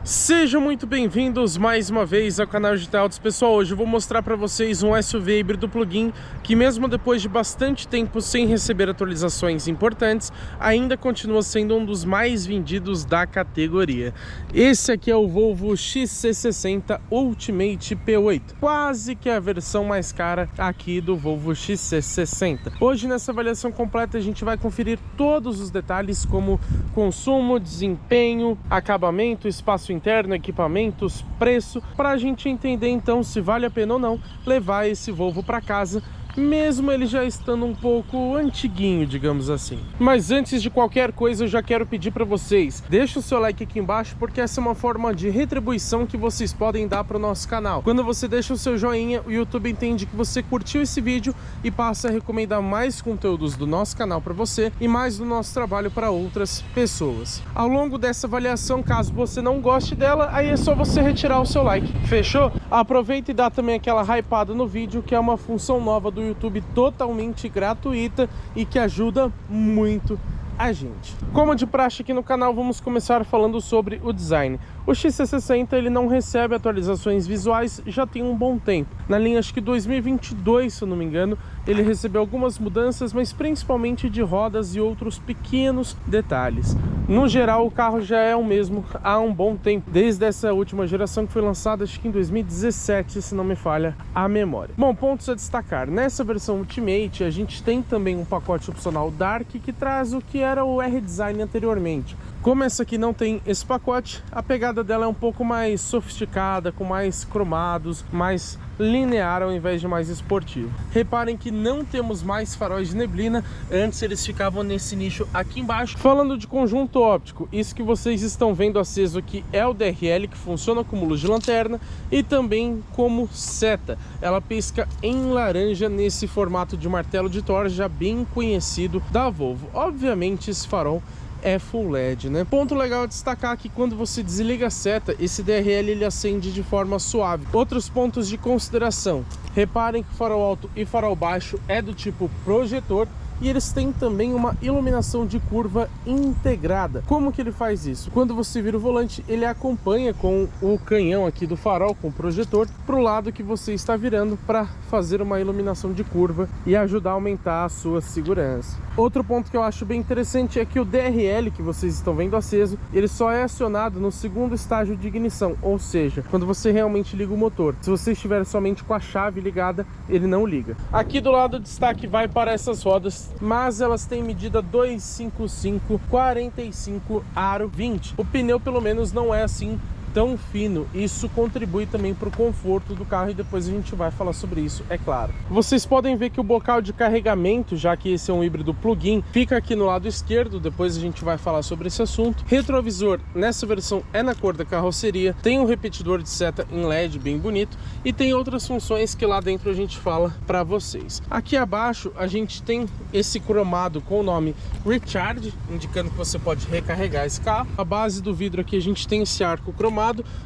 Sejam muito bem-vindos mais uma vez ao canal Digital Autos. Pessoal, hoje eu vou mostrar para vocês um SUV híbrido plug-in que, mesmo depois de bastante tempo sem receber atualizações importantes, ainda continua sendo um dos mais vendidos da categoria. Esse aqui é o Volvo XC60 Ultimate P8, quase que a versão mais cara aqui do Volvo XC60. Hoje, nessa avaliação completa, a gente vai conferir todos os detalhes como consumo, desempenho, acabamento, espaço interno, equipamentos, preço, para a gente entender então se vale a pena ou não levar esse Volvo para casa, mesmo ele já estando um pouco antiguinho, digamos assim. Mas antes de qualquer coisa, eu já quero pedir para vocês, deixa o seu like aqui embaixo, porque essa é uma forma de retribuição que vocês podem dar para o nosso canal. Quando você deixa o seu joinha, o YouTube entende que você curtiu esse vídeo e passa a recomendar mais conteúdos do nosso canal para você e mais do nosso trabalho para outras pessoas. Ao longo dessa avaliação, caso você não goste dela, aí é só você retirar o seu like. Fechou? Aproveita e dá também aquela hypada no vídeo, que é uma função nova do YouTube totalmente gratuita e que ajuda muito a gente. Como de praxe aqui no canal, vamos começar falando sobre o design. O XC60 ele não recebe atualizações visuais já tem um bom tempo. Na linha, acho que 2022, se eu não me engano, ele recebeu algumas mudanças, mas principalmente de rodas e outros pequenos detalhes. No geral, o carro já é o mesmo há um bom tempo, desde essa última geração que foi lançada, acho que em 2017, se não me falha a memória. Bom, pontos a destacar. Nessa versão Ultimate, a gente tem também um pacote opcional Dark, que traz o que era o R-Design anteriormente. Como essa aqui não tem esse pacote, a pegada dela é um pouco mais sofisticada, com mais cromados, mais linear ao invés de mais esportivo. Reparem que não temos mais faróis de neblina, antes eles ficavam nesse nicho aqui embaixo. Falando de conjunto óptico, isso que vocês estão vendo aceso aqui é o DRL, que funciona como luz de lanterna e também como seta. Ela pisca em laranja nesse formato de martelo de Thor já bem conhecido da Volvo. Obviamente esse farol é full LED, né? Ponto legal a destacar que quando você desliga a seta, esse DRL ele acende de forma suave. Outros pontos de consideração: reparem que farol alto e farol baixo é do tipo projetor, e eles têm também uma iluminação de curva integrada. Como que ele faz isso? Quando você vira o volante, ele acompanha com o canhão aqui do farol, com o projetor, para o lado que você está virando, para fazer uma iluminação de curva e ajudar a aumentar a sua segurança. Outro ponto que eu acho bem interessante é que o DRL que vocês estão vendo aceso, ele só é acionado no segundo estágio de ignição, ou seja, quando você realmente liga o motor. Se você estiver somente com a chave ligada, ele não liga. Aqui do lado o destaque vai para essas rodas, mas elas têm medida 255/45 aro 20. O pneu pelo menos não é assim tão fino, isso contribui também para o conforto do carro e depois a gente vai falar sobre isso, é claro. Vocês podem ver que o bocal de carregamento, já que esse é um híbrido plug-in, fica aqui no lado esquerdo, depois a gente vai falar sobre esse assunto. Retrovisor nessa versão é na cor da carroceria, tem um repetidor de seta em LED bem bonito e tem outras funções que lá dentro a gente fala para vocês. Aqui abaixo a gente tem esse cromado com o nome Recharge, indicando que você pode recarregar esse carro. A base do vidro aqui a gente tem esse arco cromado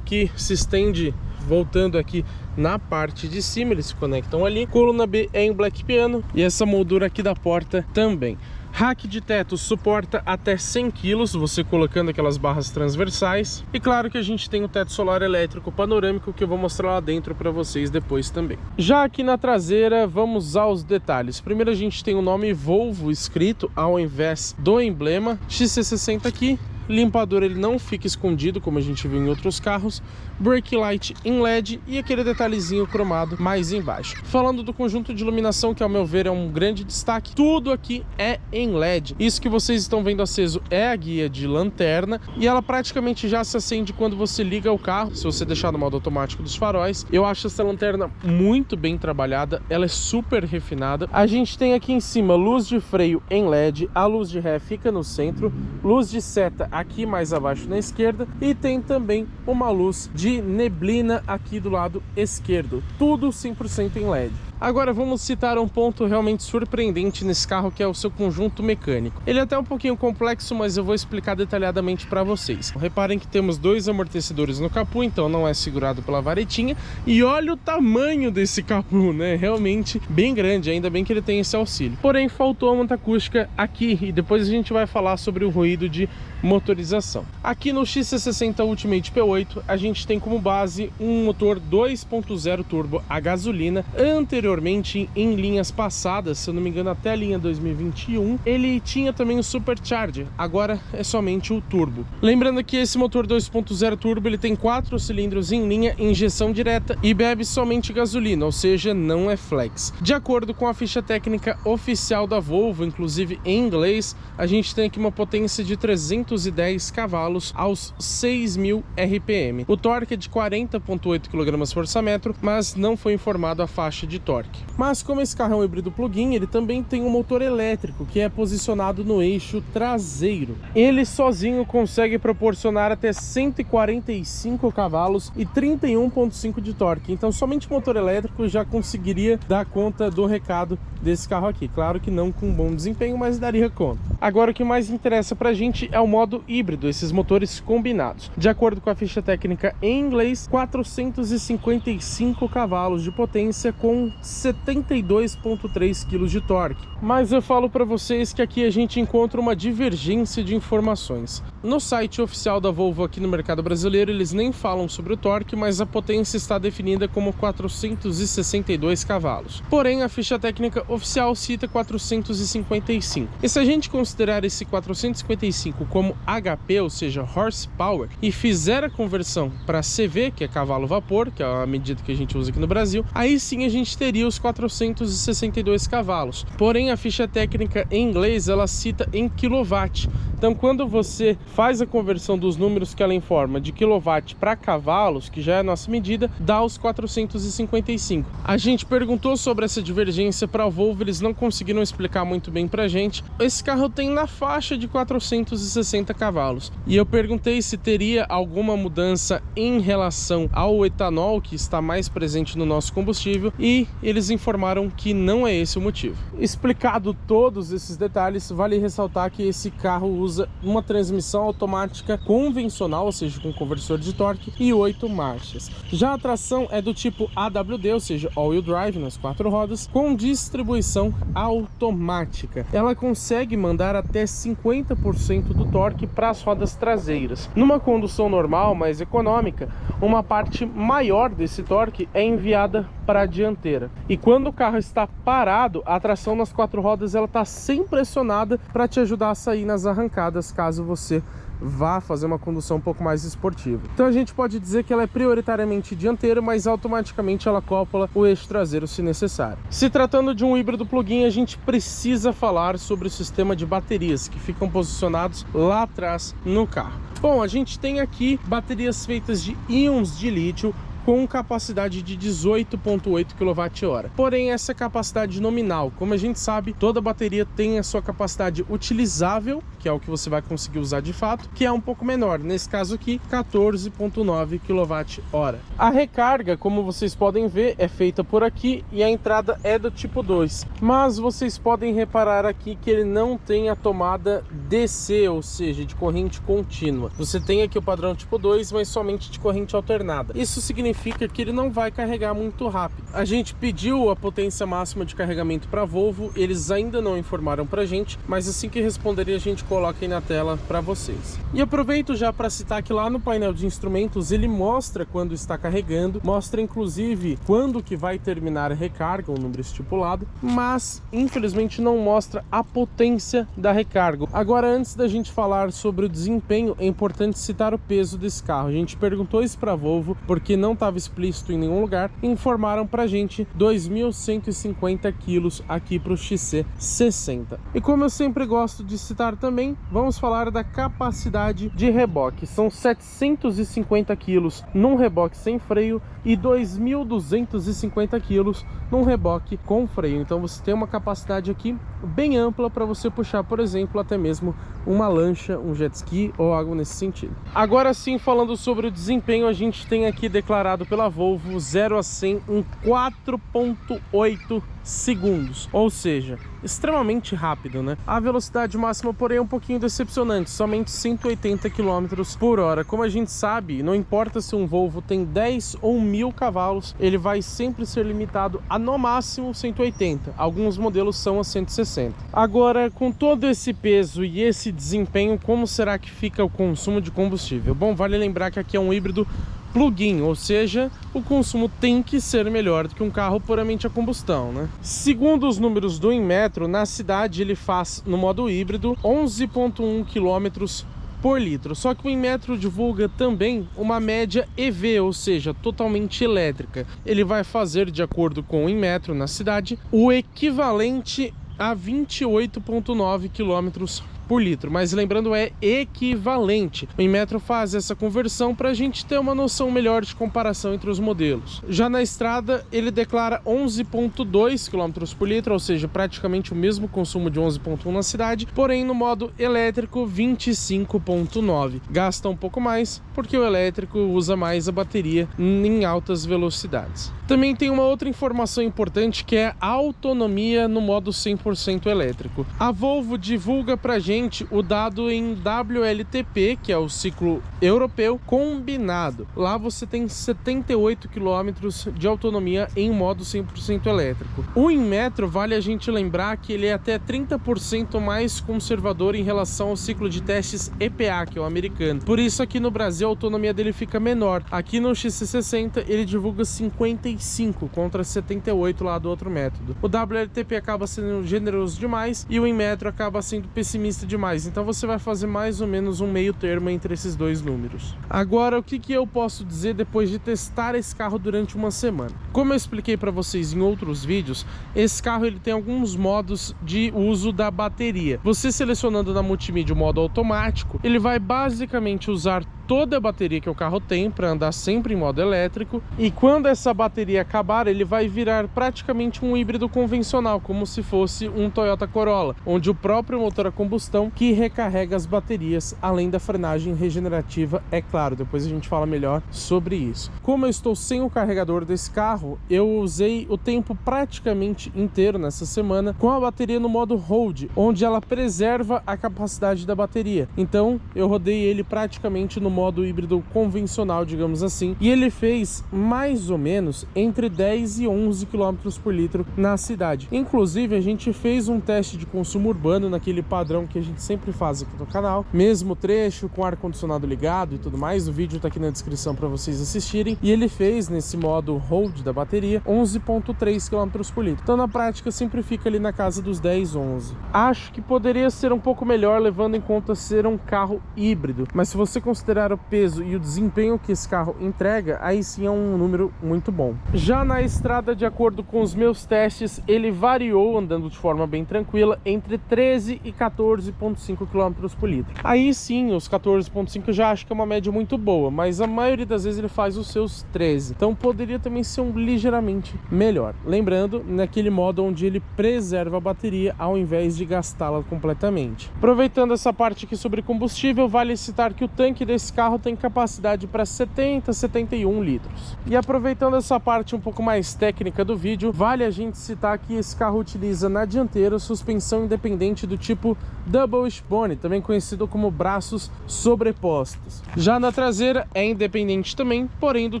que se estende voltando aqui na parte de cima, eles se conectam ali. Coluna B é em black piano e essa moldura aqui da porta também. Rack de teto suporta até 100 kg, você colocando aquelas barras transversais. E claro que a gente tem o teto solar elétrico panorâmico, que eu vou mostrar lá dentro para vocês depois também. Já aqui na traseira, vamos aos detalhes. Primeiro a gente tem o nome Volvo escrito ao invés do emblema. XC60 aqui. Limpador ele não fica escondido, como a gente viu em outros carros. Brake light em LED e aquele detalhezinho cromado mais embaixo. Falando do conjunto de iluminação, que ao meu ver é um grande destaque, tudo aqui é em LED. Isso que vocês estão vendo aceso é a guia de lanterna e ela praticamente já se acende quando você liga o carro, se você deixar no modo automático dos faróis. Eu acho essa lanterna muito bem trabalhada, ela é super refinada. A gente tem aqui em cima luz de freio em LED, a luz de ré fica no centro, luz de seta aqui mais abaixo na esquerda e tem também uma luz de neblina aqui do lado esquerdo, tudo 100% em LED. Agora vamos citar um ponto realmente surpreendente nesse carro, que é o seu conjunto mecânico. Ele é até um pouquinho complexo, mas eu vou explicar detalhadamente para vocês. Reparem que temos 2 amortecedores no capô, então não é segurado pela varetinha. E olha o tamanho desse capô, né? Realmente bem grande, ainda bem que ele tem esse auxílio. Porém, faltou a monta acústica aqui, e depois a gente vai falar sobre o ruído de motorização. Aqui no XC60 Ultimate P8 a gente tem como base um motor 2.0 turbo a gasolina. Anteriormente, em linhas passadas, se eu não me engano até a linha 2021, ele tinha também o Supercharger, agora é somente o turbo. Lembrando que esse motor 2.0 turbo ele tem 4 cilindros em linha, injeção direta e bebe somente gasolina, ou seja, não é flex. De acordo com a ficha técnica oficial da Volvo, inclusive em inglês, a gente tem aqui uma potência de 310 cavalos aos 6.000 RPM. O torque é de 40,8 kgfm, mas não foi informado a faixa de torque. Mas como esse carro é um híbrido plug-in, ele também tem um motor elétrico que é posicionado no eixo traseiro. Ele sozinho consegue proporcionar até 145 cavalos e 31,5 de torque. Então somente o motor elétrico já conseguiria dar conta do recado desse carro aqui. Claro que não com bom desempenho, mas daria conta. Agora o que mais interessa pra gente é o modo híbrido, esses motores combinados. De acordo com a ficha técnica em inglês, 455 cavalos de potência com 72,3 kg de torque. Mas eu falo para vocês que aqui a gente encontra uma divergência de informações. No site oficial da Volvo aqui no mercado brasileiro, eles nem falam sobre o torque, mas a potência está definida como 462 cavalos. Porém, a ficha técnica oficial cita 455. E se a gente considerar esse 455 como HP, ou seja, horsepower, e fizer a conversão para CV, que é cavalo-vapor, que é a medida que a gente usa aqui no Brasil, aí sim a gente teria os 462 cavalos. Porém, a ficha técnica em inglês, ela cita em quilowatt. Então, quando você faz a conversão dos números que ela informa de quilowatt para cavalos, que já é a nossa medida, dá os 455. A gente perguntou sobre essa divergência para a Volvo, eles não conseguiram explicar muito bem pra gente. Esse carro tem na faixa de 460 cavalos. E eu perguntei se teria alguma mudança em relação ao etanol, que está mais presente no nosso combustível, e eles informaram que não é esse o motivo. Explicado todos esses detalhes, vale ressaltar que esse carro usa uma transmissão automática convencional, ou seja, com conversor de torque, e 8 marchas. Já a tração é do tipo AWD, ou seja, all-wheel drive nas 4 rodas, com distribuição automática. Ela consegue mandar até 50% do torque para as rodas traseiras. Numa condução normal, mais econômica, uma parte maior desse torque é enviada para a dianteira. E quando o carro está parado, a tração nas 4 rodas ela está sempre pressionada para te ajudar a sair nas arrancadas, caso você vá fazer uma condução um pouco mais esportiva. Então a gente pode dizer que ela é prioritariamente dianteira, mas automaticamente ela acopla o eixo traseiro se necessário. Se tratando de um híbrido plug-in, a gente precisa falar sobre o sistema de baterias que ficam posicionados lá atrás no carro. Bom, a gente tem aqui baterias feitas de íons de lítio com capacidade de 18,8 kWh. Porém, essa é a capacidade nominal. Como a gente sabe, toda bateria tem a sua capacidade utilizável, que é o que você vai conseguir usar de fato, que é um pouco menor. Nesse caso aqui, 14,9 kWh. A recarga, como vocês podem ver, é feita por aqui e a entrada é do tipo 2. Mas vocês podem reparar aqui que ele não tem a tomada DC, ou seja, de corrente contínua. Você tem aqui o padrão tipo 2, mas somente de corrente alternada. Isso significa que ele não vai carregar muito rápido. A gente pediu a potência máxima de carregamento para a Volvo, eles ainda não informaram para a gente, mas assim que responderem a gente coloca aí na tela para vocês. E aproveito já para citar que lá no painel de instrumentos ele mostra quando está carregando, mostra inclusive quando que vai terminar a recarga, o número estipulado, mas infelizmente não mostra a potência da recarga. Agora, antes da gente falar sobre o desempenho, é importante citar o peso desse carro. A gente perguntou isso para a Volvo porque não estava explícito em nenhum lugar, informaram pra gente 2.150 quilos aqui para o XC60. E como eu sempre gosto de citar também, vamos falar da capacidade de reboque. São 750 quilos num reboque sem freio e 2.250 quilos num reboque com freio. Então você tem uma capacidade aqui bem ampla para você puxar, por exemplo, até mesmo uma lancha, um jet ski ou algo nesse sentido. Agora sim, falando sobre o desempenho, a gente tem aqui declarado declarado pela Volvo 0 a 100 em 4,8 segundos, ou seja, extremamente rápido, né? A velocidade máxima, porém, é um pouquinho decepcionante, somente 180 km por hora. Como a gente sabe, não importa se um Volvo tem 10 ou 1000 cavalos, ele vai sempre ser limitado a no máximo 180. Alguns modelos são a 160. Agora, com todo esse peso e esse desempenho, como será que fica o consumo de combustível? Bom, vale lembrar que aqui é um híbrido plug-in, ou seja, o consumo tem que ser melhor do que um carro puramente a combustão, né? Segundo os números do Inmetro, na cidade ele faz, no modo híbrido, 11,1 km por litro. Só que o Inmetro divulga também uma média EV, ou seja, totalmente elétrica. Ele vai fazer, de acordo com o Inmetro na cidade, o equivalente a 28,9 km por litro, mas lembrando, é equivalente. O Inmetro faz essa conversão para a gente ter uma noção melhor de comparação entre os modelos. Já na estrada, ele declara 11,2 km por litro, ou seja, praticamente o mesmo consumo de 11,1 na cidade, porém no modo elétrico 25,9. Gasta um pouco mais, porque o elétrico usa mais a bateria em altas velocidades. Também tem uma outra informação importante, que é a autonomia no modo 100% elétrico. A Volvo divulga pra gente o dado em WLTP, que é o ciclo europeu combinado. Lá você tem 78 km de autonomia em modo 100% elétrico. O Inmetro, vale a gente lembrar que ele é até 30% mais conservador em relação ao ciclo de testes EPA, que é o americano. Por isso aqui no Brasil a autonomia dele fica menor. Aqui no XC60 ele divulga 55 contra 78 lá do outro método. O WLTP acaba sendo generoso demais e o Inmetro acaba sendo pessimista demais, então você vai fazer mais ou menos um meio termo entre esses dois números. Agora, o que eu posso dizer depois de testar esse carro durante uma semana? Como eu expliquei para vocês em outros vídeos, esse carro ele tem alguns modos de uso da bateria. Você selecionando na multimídia o modo automático, ele vai basicamente usar toda a bateria que o carro tem para andar sempre em modo elétrico, e quando essa bateria acabar, ele vai virar praticamente um híbrido convencional, como se fosse um Toyota Corolla, onde o próprio motor a combustão que recarrega as baterias, além da frenagem regenerativa, é claro. Depois a gente fala melhor sobre isso. Como eu estou sem o carregador desse carro, eu usei o tempo praticamente inteiro nessa semana com a bateria no modo Hold, onde ela preserva a capacidade da bateria. Então eu rodei ele praticamente no modo híbrido convencional, digamos assim, e ele fez mais ou menos entre 10 e 11 km por litro na cidade. Inclusive a gente fez um teste de consumo urbano naquele padrão que a gente sempre faz aqui no canal, mesmo trecho com ar-condicionado ligado e tudo mais. O vídeo tá aqui na descrição para vocês assistirem, e ele fez nesse modo Hold da bateria 11,3 km por litro. Então na prática sempre fica ali na casa dos 10, 11. Acho que poderia ser um pouco melhor, levando em conta ser um carro híbrido, mas se você considerar o peso e o desempenho que esse carro entrega, aí sim é um número muito bom. Já na estrada, de acordo com os meus testes, ele variou, andando de forma bem tranquila, entre 13 e 14,5 km por litro. Aí sim, os 14,5 eu já acho que é uma média muito boa, mas a maioria das vezes ele faz os seus 13, então poderia também ser ligeiramente melhor. Lembrando, naquele modo onde ele preserva a bateria ao invés de gastá-la completamente. Aproveitando essa parte aqui sobre combustível, vale citar que o tanque desse carro tem capacidade para 70 a 71 litros. E aproveitando essa parte um pouco mais técnica do vídeo, vale a gente citar que esse carro utiliza na dianteira suspensão independente do tipo Double Wishbone, também conhecido como braços sobrepostos. Já na traseira é independente também, porém do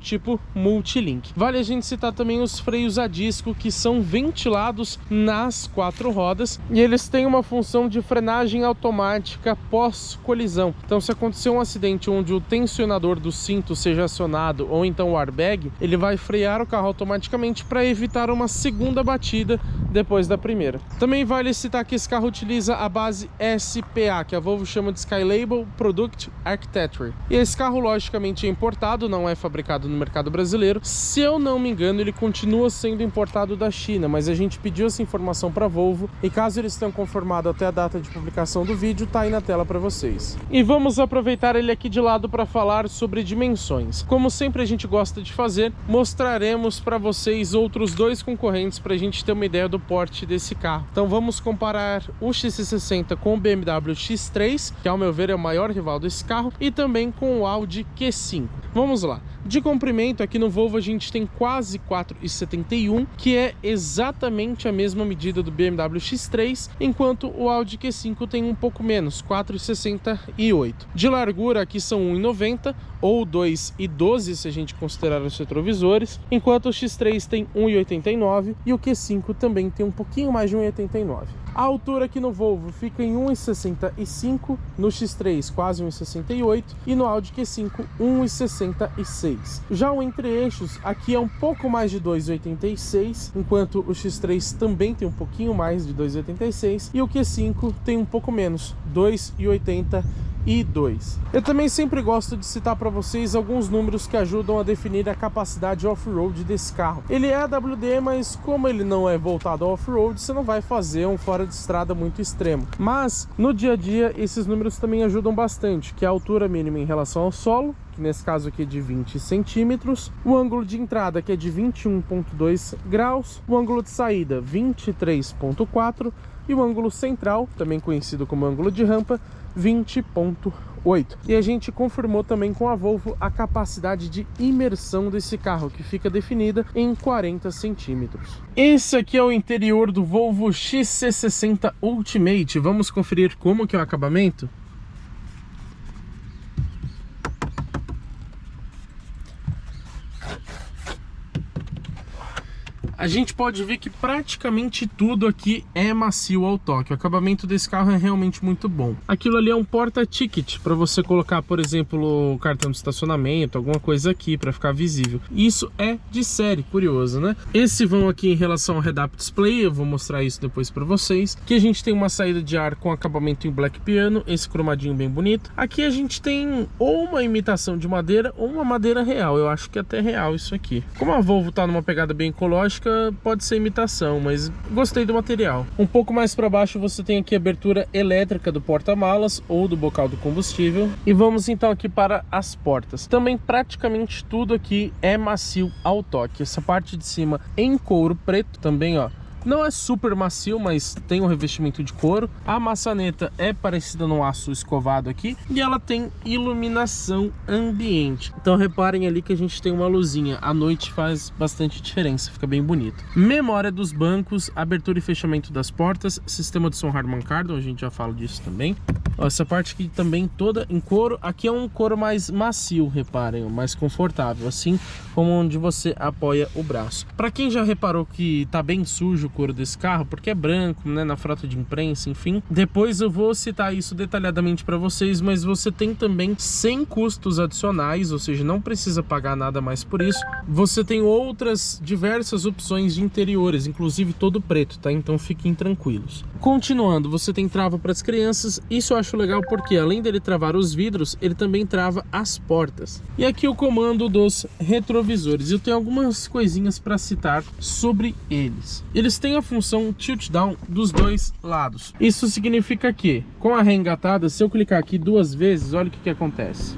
tipo Multilink. Vale a gente citar também os freios a disco, que são ventilados nas 4 rodas, e eles têm uma função de frenagem automática pós-colisão. Então se acontecer um acidente onde o tensionador do cinto seja acionado, ou então o airbag, ele vai frear o carro automaticamente para evitar uma segunda batida depois da primeira. Também vale citar que esse carro utiliza a base SPA, que a Volvo chama de Skylabel Product Architecture. E esse carro logicamente é importado, não é fabricado no mercado brasileiro. Se eu não me engano, ele continua sendo importado da China, mas a gente pediu essa informação para a Volvo, e caso eles tenham conformado até a data de publicação do vídeo, tá aí na tela para vocês. E vamos aproveitar ele aqui de lado para falar sobre dimensões. Como sempre a gente gosta de fazer, mostraremos para vocês outros dois concorrentes para a gente ter uma ideia do porte desse carro. Então vamos comparar o XC60 com o BMW X3, que ao meu ver é o maior rival desse carro, e também com o Audi Q5. Vamos lá. De comprimento, aqui no Volvo a gente tem quase 4,71, que é exatamente a mesma medida do BMW X3, enquanto o Audi Q5 tem um pouco menos, 4,68. De largura aqui são 1,90 ou 2,12 se a gente considerar os retrovisores, enquanto o X3 tem 1,89 e o Q5 também tem um pouquinho mais de 1,89. A altura aqui no Volvo fica em 1,65, no X3 quase 1,68 e no Audi Q5 1,66. Já o entre-eixos aqui é um pouco mais de 2,86, enquanto o X3 também tem um pouquinho mais de 2,86 e o Q5 tem um pouco menos, 2,82. Eu também sempre gosto de citar para vocês alguns números que ajudam a definir a capacidade off-road desse carro. Ele é AWD, mas como ele não é voltado ao off-road, você não vai fazer um fora de estrada muito extremo. Mas no dia a dia esses números também ajudam bastante, que é a altura mínima em relação ao solo, que nesse caso aqui é de 20 centímetros, o ângulo de entrada que é de 21,2 graus, o ângulo de saída 23,4 e o ângulo central, também conhecido como ângulo de rampa, 20,8. E a gente confirmou também com a Volvo a capacidade de imersão desse carro, que fica definida em 40 centímetros. Esse aqui é o interior do Volvo XC60 Ultimate. Vamos conferir como que é o acabamento? A gente pode ver que praticamente tudo aqui é macio ao toque. O acabamento desse carro é realmente muito bom. Aquilo ali é um porta-ticket para você colocar, por exemplo, o cartão de estacionamento, alguma coisa aqui para ficar visível. Isso é de série, curioso, né? Esse vão aqui em relação ao head-up display, eu vou mostrar isso depois para vocês. Aqui a gente tem uma saída de ar com acabamento em black piano, esse cromadinho bem bonito. Aqui a gente tem ou uma imitação de madeira ou uma madeira real. Eu acho que é até real isso aqui. Como a Volvo tá numa pegada bem ecológica, pode ser imitação, mas gostei do material. Um pouco mais para baixo você tem aqui a abertura elétrica do porta-malas ou do bocal do combustível. E vamos então aqui para as portas. Também praticamente tudo aqui é macio ao toque. Essa parte de cima em couro preto também, ó. Não é super macio, mas tem um revestimento de couro. A maçaneta é parecida no aço escovado aqui e ela tem iluminação ambiente. Então reparem ali que a gente tem uma luzinha. À noite faz bastante diferença, fica bem bonito. Memória dos bancos, abertura e fechamento das portas, sistema de som Harman Kardon, a gente já fala disso também. Ó, essa parte aqui também toda em couro. Aqui é um couro mais macio, reparem, mais confortável, assim como onde você apoia o braço. Para quem já reparou que tá bem sujo o couro desse carro, porque é branco, né, na frota de imprensa, enfim, depois eu vou citar isso detalhadamente para vocês, mas você tem também sem custos adicionais, ou seja, não precisa pagar nada mais por isso. Você tem outras diversas opções de interiores, inclusive todo preto, tá? Então fiquem tranquilos. Continuando, você tem trava para as crianças. Isso eu acho legal porque além dele travar os vidros, ele também trava as portas. E aqui o comando dos retrovisores. Eu tenho algumas coisinhas para citar sobre eles. Eles têm a função tilt down dos dois lados. Isso significa que com a ré engatada, se eu clicar aqui duas vezes, olha o que acontece.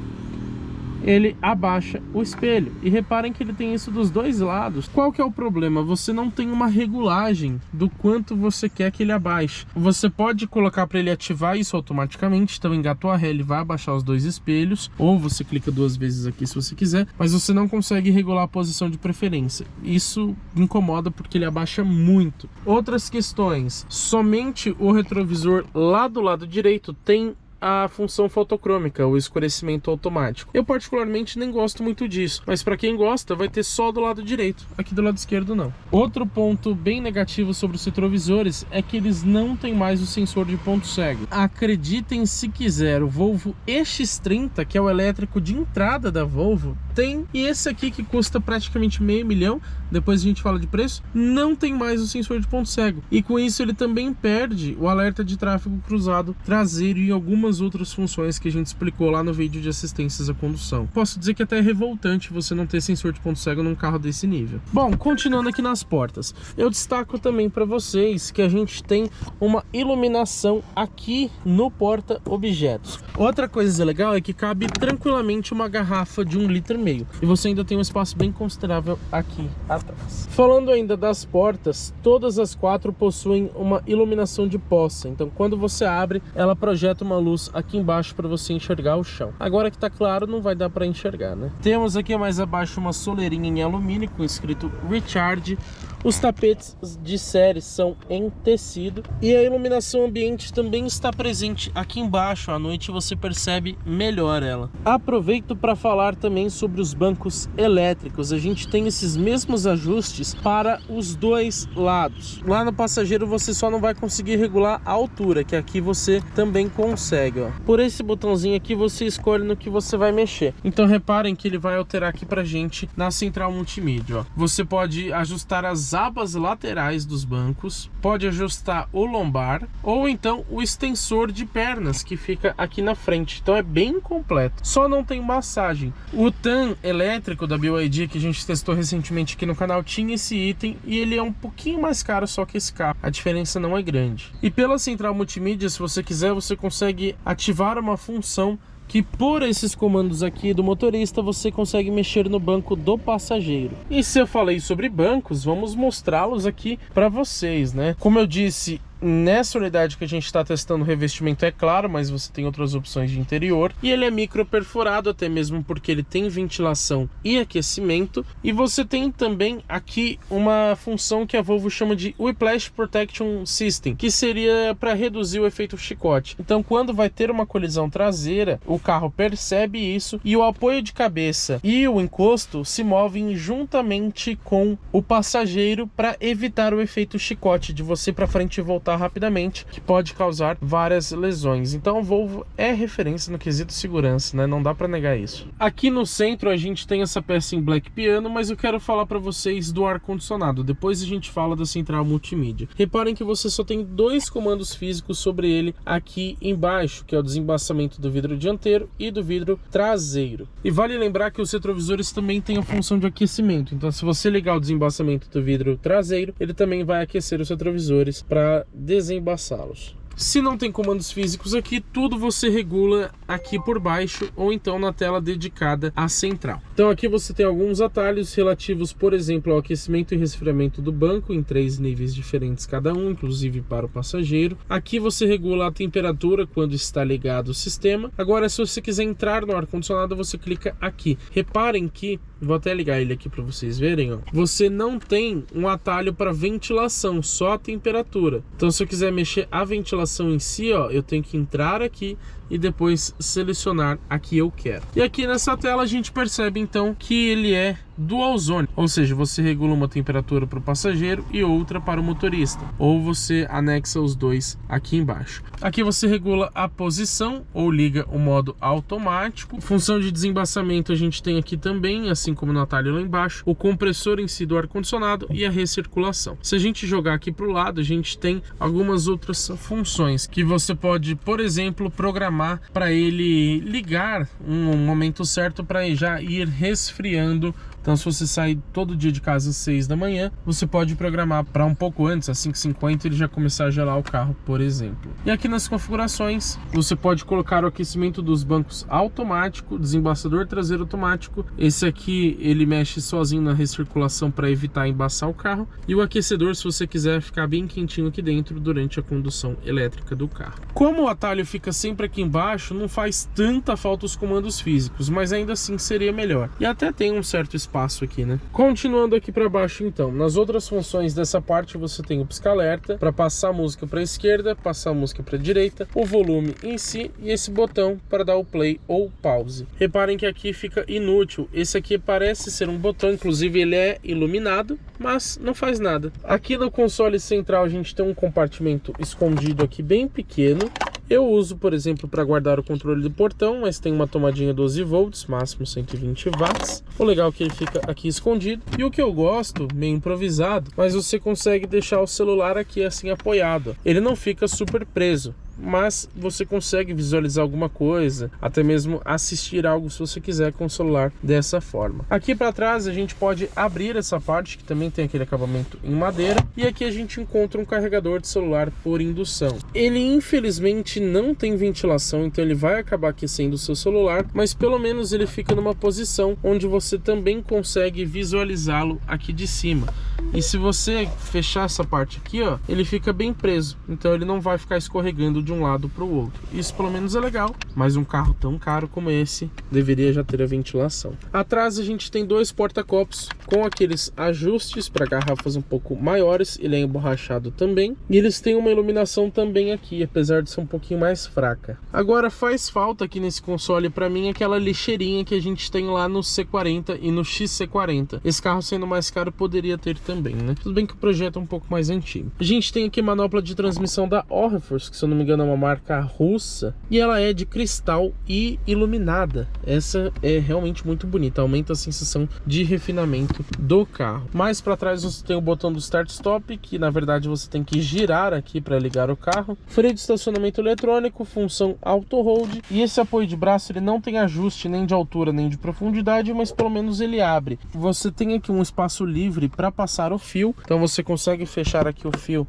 Ele abaixa o espelho. E reparem que ele tem isso dos dois lados. Qual que é o problema? Você não tem uma regulagem do quanto você quer que ele abaixe. Você pode colocar para ele ativar isso automaticamente. Então engatou a ré, ele vai abaixar os dois espelhos. Ou você clica duas vezes aqui se você quiser. Mas você não consegue regular a posição de preferência. Isso incomoda porque ele abaixa muito. Outras questões. Somente o retrovisor lá do lado direito tem a função fotocrômica, o escurecimento automático. Eu particularmente nem gosto muito disso, mas para quem gosta vai ter só do lado direito, aqui do lado esquerdo não. Outro ponto bem negativo sobre os retrovisores é que eles não têm mais o sensor de ponto cego. Acreditem se quiser, o Volvo EX30, que é o elétrico de entrada da Volvo, tem, e esse aqui que custa praticamente $500 mil, depois a gente fala de preço, não tem mais o sensor de ponto cego. E com isso ele também perde o alerta de tráfego cruzado traseiro e algumas outras funções que a gente explicou lá no vídeo de assistências à condução. Posso dizer que até é revoltante você não ter sensor de ponto cego num carro desse nível. Bom, continuando aqui nas portas, eu destaco também para vocês que a gente tem uma iluminação aqui no porta-objetos. Outra coisa legal é que cabe tranquilamente uma garrafa de 1,5 litros e você ainda tem um espaço bem considerável aqui atrás. Falando ainda das portas, todas as quatro possuem uma iluminação de poça, então quando você abre, ela projeta uma luz luz aqui embaixo para você enxergar o chão. Agora que tá claro, não vai dar para enxergar, né? Temos aqui mais abaixo uma soleirinha em alumínio com escrito Recharge. Os tapetes de série são em tecido e a iluminação ambiente também está presente aqui embaixo. À noite você percebe melhor ela. Aproveito para falar também sobre os bancos elétricos. A gente tem esses mesmos ajustes para os dois lados. Lá no passageiro você só não vai conseguir regular a altura, que aqui você também consegue, ó. Por esse botãozinho aqui você escolhe no que você vai mexer. Então reparem que ele vai alterar aqui pra gente na central multimídia, ó. Você pode ajustar as abas laterais dos bancos, pode ajustar o lombar ou então o extensor de pernas que fica aqui na frente. Então é bem completo. Só não tem massagem. O TAN elétrico da BYD que a gente testou recentemente aqui no canal tinha esse item e ele é um pouquinho mais caro só que esse carro. A diferença não é grande. E pela central multimídia, se você quiser, você consegue ativar uma função que por esses comandos aqui do motorista você consegue mexer no banco do passageiro. E se eu falei sobre bancos, vamos mostrá-los aqui para vocês, né? Como eu disse, nessa unidade que a gente está testando o revestimento é claro, mas você tem outras opções de interior. E ele é micro perfurado, até mesmo porque ele tem ventilação e aquecimento. E você tem também aqui uma função que a Volvo chama de Whiplash Protection System, que seria para reduzir o efeito chicote. Então quando vai ter uma colisão traseira, o carro percebe isso e o apoio de cabeça e o encosto se movem juntamente com o passageiro para evitar o efeito chicote de você para frente e voltar rapidamente, que pode causar várias lesões. Então a Volvo é referência no quesito segurança, né? Não dá para negar isso. Aqui no centro a gente tem essa peça em black piano, mas eu quero falar para vocês do ar-condicionado. Depois a gente fala da central multimídia. Reparem que você só tem dois comandos físicos sobre ele aqui embaixo, que é o desembaçamento do vidro dianteiro e do vidro traseiro. E vale lembrar que os retrovisores também têm a função de aquecimento. Então se você ligar o desembaçamento do vidro traseiro, ele também vai aquecer os retrovisores para desembaçá-los. Se não tem comandos físicos aqui, tudo você regula aqui por baixo ou então na tela dedicada à central. Então aqui você tem alguns atalhos relativos, por exemplo, ao aquecimento e resfriamento do banco em 3 níveis diferentes cada um, inclusive para o passageiro. Aqui você regula a temperatura quando está ligado o sistema. Agora, se você quiser entrar no ar-condicionado, você clica aqui. Reparem que, vou até ligar ele aqui para vocês verem, ó, você não tem um atalho para ventilação, só a temperatura. Então se eu quiser mexer a ventilação em si, ó, eu tenho que entrar aqui e depois selecionar a que eu quero. E aqui nessa tela a gente percebe então que ele é dual zone, ou seja, você regula uma temperatura para o passageiro e outra para o motorista, ou você anexa os dois aqui embaixo. Aqui você regula a posição ou liga o modo automático. Função de desembaçamento a gente tem aqui também, assim como no atalho lá embaixo, o compressor em si do ar-condicionado e a recirculação. Se a gente jogar aqui para o lado, a gente tem algumas outras funções que você pode, por exemplo, programar para ele ligar um momento certo para já ir resfriando. Então se você sai todo dia de casa às 6 da manhã, você pode programar para um pouco antes, às 5h50, ele já começar a gelar o carro, por exemplo. E aqui nas configurações, você pode colocar o aquecimento dos bancos automático, desembaçador traseiro automático. Esse aqui, ele mexe sozinho na recirculação para evitar embaçar o carro. E o aquecedor, se você quiser ficar bem quentinho aqui dentro durante a condução elétrica do carro. Como o atalho fica sempre aqui embaixo, não faz tanta falta os comandos físicos, mas ainda assim seria melhor. E até tem um certo espaço aqui, né? Continuando aqui para baixo então, nas outras funções dessa parte você tem o pisca-alerta para passar a música para a esquerda, passar a música para a direita, o volume em si e esse botão para dar o play ou pause. Reparem que aqui fica inútil, esse aqui parece ser um botão, inclusive ele é iluminado, mas não faz nada. Aqui no console central a gente tem um compartimento escondido aqui bem pequeno. Eu uso, por exemplo, para guardar o controle do portão, mas tem uma tomadinha 12 volts, máximo 120 watts. O legal é que ele fica aqui escondido. E o que eu gosto, meio improvisado, mas você consegue deixar o celular aqui assim apoiado. Ele não fica super preso, mas você consegue visualizar alguma coisa, até mesmo assistir algo se você quiser com o celular dessa forma. Aqui para trás a gente pode abrir essa parte que também tem aquele acabamento em madeira, e aqui a gente encontra um carregador de celular por indução. Ele infelizmente não tem ventilação, então ele vai acabar aquecendo o seu celular, mas pelo menos ele fica numa posição onde você também consegue visualizá-lo aqui de cima. E se você fechar essa parte aqui, ó, ele fica bem preso, então ele não vai ficar escorregando pulando de um lado para o outro. Isso pelo menos é legal, mas um carro tão caro como esse deveria já ter a ventilação. Atrás a gente tem dois porta-copos com aqueles ajustes para garrafas um pouco maiores, ele é emborrachado também, e eles têm uma iluminação também aqui, apesar de ser um pouquinho mais fraca. Agora faz falta aqui nesse console para mim aquela lixeirinha que a gente tem lá no C40 e no XC40. Esse carro sendo mais caro poderia ter também, né? Tudo bem que o projeto é um pouco mais antigo. A gente tem aqui manopla de transmissão da Orreforce, que se eu não me engano é uma marca russa, e ela é de cristal e iluminada. Essa é realmente muito bonita, aumenta a sensação de refinamento do carro. Mais para trás você tem o botão do start-stop, que na verdade você tem que girar aqui para ligar o carro. Freio de estacionamento eletrônico, função auto-hold, e esse apoio de braço ele não tem ajuste nem de altura nem de profundidade, mas pelo menos ele abre. Você tem aqui um espaço livre para passar o fio, então você consegue fechar aqui o fio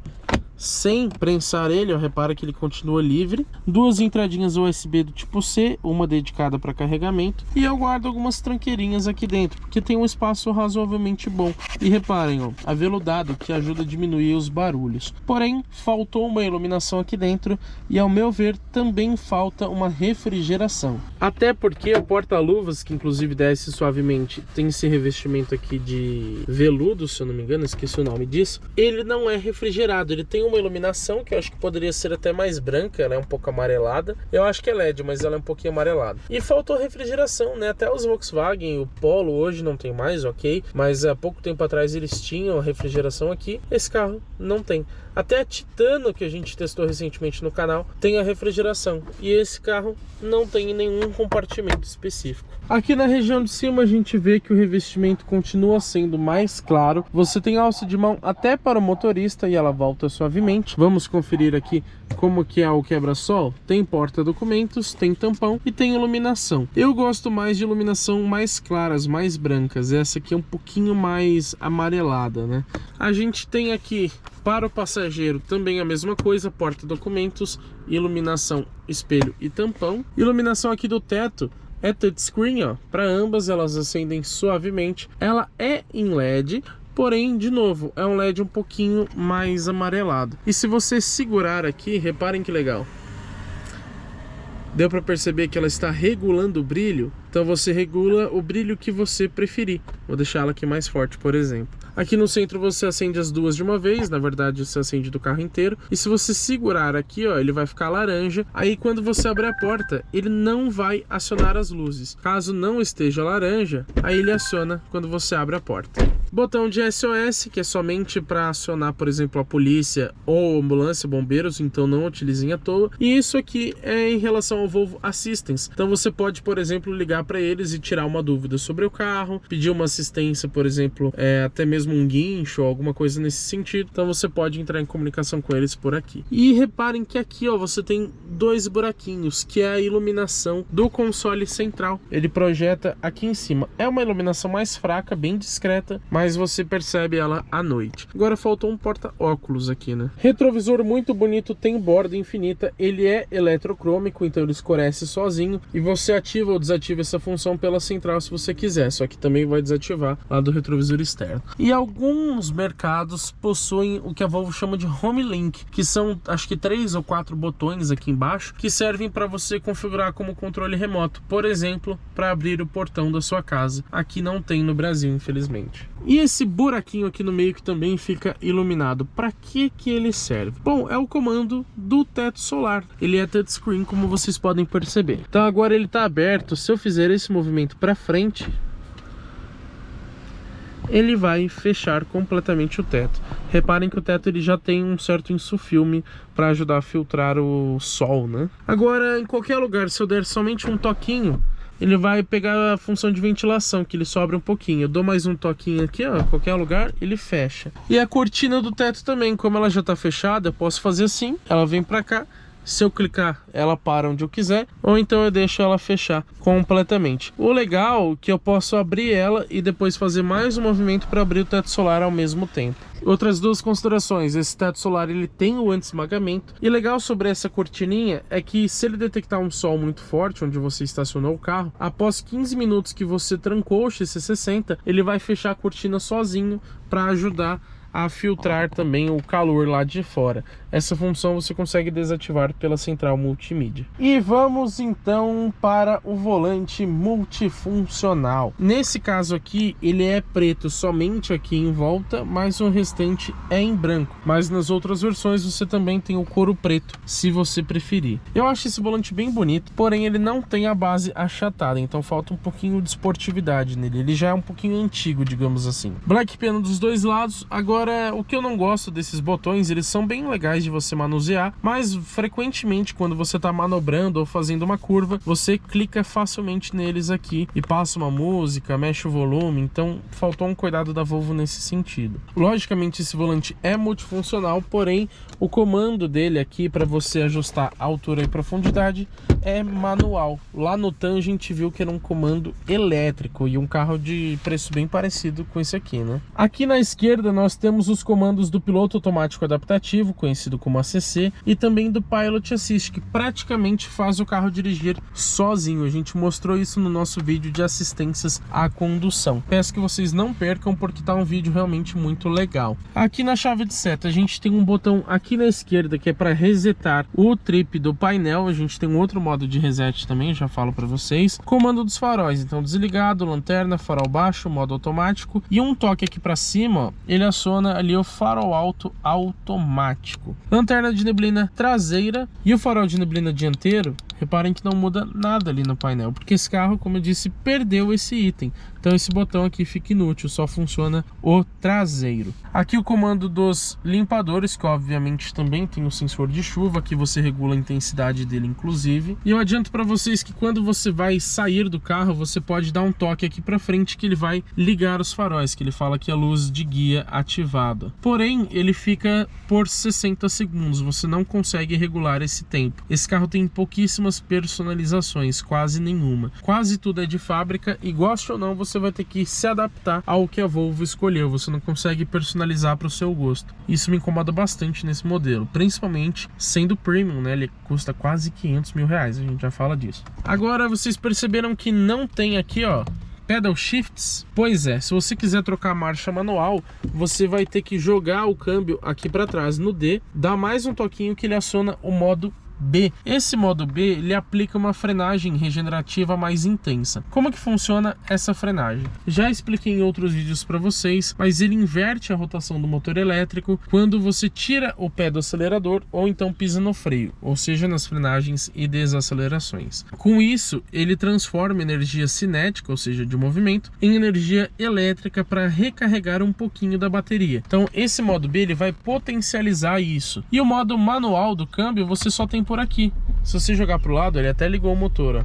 sem prensar ele, ó, repara que ele continua livre. Duas entradinhas USB do tipo C, uma dedicada para carregamento, e eu guardo algumas tranqueirinhas aqui dentro, porque tem um espaço razoavelmente bom. E reparem, ó, aveludado, que ajuda a diminuir os barulhos. Porém, faltou uma iluminação aqui dentro, e ao meu ver, também falta uma refrigeração. Até porque o porta-luvas, que inclusive desce suavemente, tem esse revestimento aqui de veludo, se eu não me engano, esqueci o nome disso, ele não é refrigerado, ele tem uma iluminação que eu acho que poderia ser até mais branca, ela é um pouco amarelada. Eu acho que é LED, mas ela é um pouquinho amarelada. E faltou refrigeração, né? Até os Volkswagen, o Polo hoje não tem mais, ok? Mas há pouco tempo atrás eles tinham a refrigeração aqui. Esse carro não tem. Até a Titano, que a gente testou recentemente no canal, tem a refrigeração. E esse carro não tem em nenhum compartimento específico. Aqui na região de cima a gente vê que o revestimento continua sendo mais claro. Você tem alça de mão até para o motorista e ela volta suavemente. Vamos conferir aqui como que é o quebra-sol. Tem porta-documentos, tem tampão e tem iluminação. Eu gosto mais de iluminação mais claras, mais brancas. Essa aqui é um pouquinho mais amarelada, né? A gente tem aqui para o passageiro também a mesma coisa, porta-documentos, iluminação, espelho e tampão. Iluminação aqui do teto é touchscreen, ó. Para ambas elas acendem suavemente. Ela é em LED, porém, de novo, é um LED um pouquinho mais amarelado. E se você segurar aqui, reparem que legal. Deu para perceber que ela está regulando o brilho. Então você regula o brilho que você preferir. Vou deixar ela aqui mais forte, por exemplo. Aqui no centro você acende as duas de uma vez, na verdade você acende do carro inteiro. E se você segurar aqui, ó, ele vai ficar laranja. Aí quando você abrir a porta, ele não vai acionar as luzes. Caso não esteja laranja, aí ele aciona quando você abre a porta. Botão de SOS, que é somente para acionar, por exemplo, a polícia ou ambulância, bombeiros, então não utilizem à toa. E isso aqui é em relação ao Volvo Assistance. Então você pode, por exemplo, ligar para eles e tirar uma dúvida sobre o carro, pedir uma assistência, por exemplo, até mesmo um guincho ou alguma coisa nesse sentido. Então você pode entrar em comunicação com eles por aqui. E reparem que aqui, ó, você tem dois buraquinhos, que é a iluminação do console central. Ele projeta aqui em cima. É uma iluminação mais fraca, bem discreta, mas você percebe ela à noite. Agora faltou um porta-óculos aqui, né? Retrovisor muito bonito, tem borda infinita, ele é eletrocrômico, então ele escurece sozinho e você ativa ou desativa essa função pela central se você quiser, só que também vai desativar lá do retrovisor externo. E alguns mercados possuem o que a Volvo chama de Home Link, que são acho que 3 ou 4 botões aqui embaixo que servem para você configurar como controle remoto, por exemplo, para abrir o portão da sua casa. Aqui não tem no Brasil, infelizmente. E esse buraquinho aqui no meio que também fica iluminado, para que ele serve? Bom, é o comando do teto solar. Ele é touchscreen, como vocês podem perceber. Então agora ele está aberto. Se eu fizer esse movimento para frente, ele vai fechar completamente o teto. Reparem que o teto ele já tem um certo insufilme para ajudar a filtrar o sol, né? Agora, em qualquer lugar, se eu der somente um toquinho, ele vai pegar a função de ventilação, que ele sobra um pouquinho. Eu dou mais um toquinho aqui, ó, em qualquer lugar, ele fecha. E a cortina do teto também, como ela já está fechada, eu posso fazer assim, ela vem para cá. Se eu clicar, ela para onde eu quiser, ou então eu deixo ela fechar completamente. O legal é que eu posso abrir ela e depois fazer mais um movimento para abrir o teto solar ao mesmo tempo. Outras duas considerações: esse teto solar ele tem o anti-esmagamento, e legal sobre essa cortininha é que se ele detectar um sol muito forte onde você estacionou o carro, após 15 minutos que você trancou o XC60, ele vai fechar a cortina sozinho para ajudar a filtrar também o calor lá de fora. Essa função você consegue desativar pela central multimídia. E vamos então para o volante multifuncional. Nesse caso aqui, ele é preto somente aqui em volta, mas o restante é em branco. Mas nas outras versões você também tem o couro preto, se você preferir. Eu acho esse volante bem bonito, porém ele não tem a base achatada, então falta um pouquinho de esportividade nele. Ele já é um pouquinho antigo, digamos assim. Black piano dos dois lados. Agora, o que eu não gosto desses botões, eles são bem legais de você manusear, mas frequentemente quando você está manobrando ou fazendo uma curva, você clica facilmente neles aqui e passa uma música, mexe o volume, então faltou um cuidado da Volvo nesse sentido. Logicamente esse volante é multifuncional, porém o comando dele aqui para você ajustar altura e profundidade é manual. Lá no TAN a gente viu que era um comando elétrico e um carro de preço bem parecido com esse aqui, né? Aqui na esquerda nós temos os comandos do piloto automático adaptativo, conhecido como ACC, e também do Pilot Assist, que praticamente faz o carro dirigir sozinho. A gente mostrou isso no nosso vídeo de assistências à condução. Peço que vocês não percam, porque tá um vídeo realmente muito legal. Aqui na chave de seta a gente tem um botão aqui na esquerda que é para resetar o trip do painel. A gente tem um outro modo de reset também, já falo para vocês. Comando dos faróis, então desligado, lanterna, farol baixo, modo automático, e um toque aqui para cima, ó, ele aciona ali o farol alto automático. Lanterna de neblina traseira e o farol de neblina dianteiro. Reparem que não muda nada ali no painel, porque esse carro, como eu disse, perdeu esse item. Então esse botão aqui fica inútil, só funciona o traseiro. Aqui o comando dos limpadores, que obviamente também tem o sensor de chuva, que você regula a intensidade dele inclusive. E eu adianto para vocês que quando você vai sair do carro, você pode dar um toque aqui para frente que ele vai ligar os faróis, que ele fala que a luz de guia ativada. Porém, ele fica por 60 segundos, você não consegue regular esse tempo. Esse carro tem pouquíssimas personalizações, quase nenhuma. Quase tudo é de fábrica e, goste ou não, você vai ter que se adaptar ao que a Volvo escolheu. Você não consegue personalizar para o seu gosto. Isso me incomoda bastante nesse modelo, principalmente sendo premium, né? Ele custa quase 500 mil reais, a gente já fala disso. Agora, vocês perceberam que não tem aqui, ó, pedal shifts? Pois é, se você quiser trocar a marcha manual, você vai ter que jogar o câmbio aqui para trás no D, dar mais um toquinho que ele aciona o modo B. Esse modo B, ele aplica uma frenagem regenerativa mais intensa. Como que funciona essa frenagem? Já expliquei em outros vídeos para vocês, mas ele inverte a rotação do motor elétrico quando você tira o pé do acelerador ou então pisa no freio, ou seja, nas frenagens e desacelerações. Com isso, ele transforma energia cinética, ou seja, de movimento, em energia elétrica para recarregar um pouquinho da bateria. Então, esse modo B, ele vai potencializar isso. E o modo manual do câmbio, você só tem por aqui. Se você jogar para o lado, ele até ligou o motor, ó.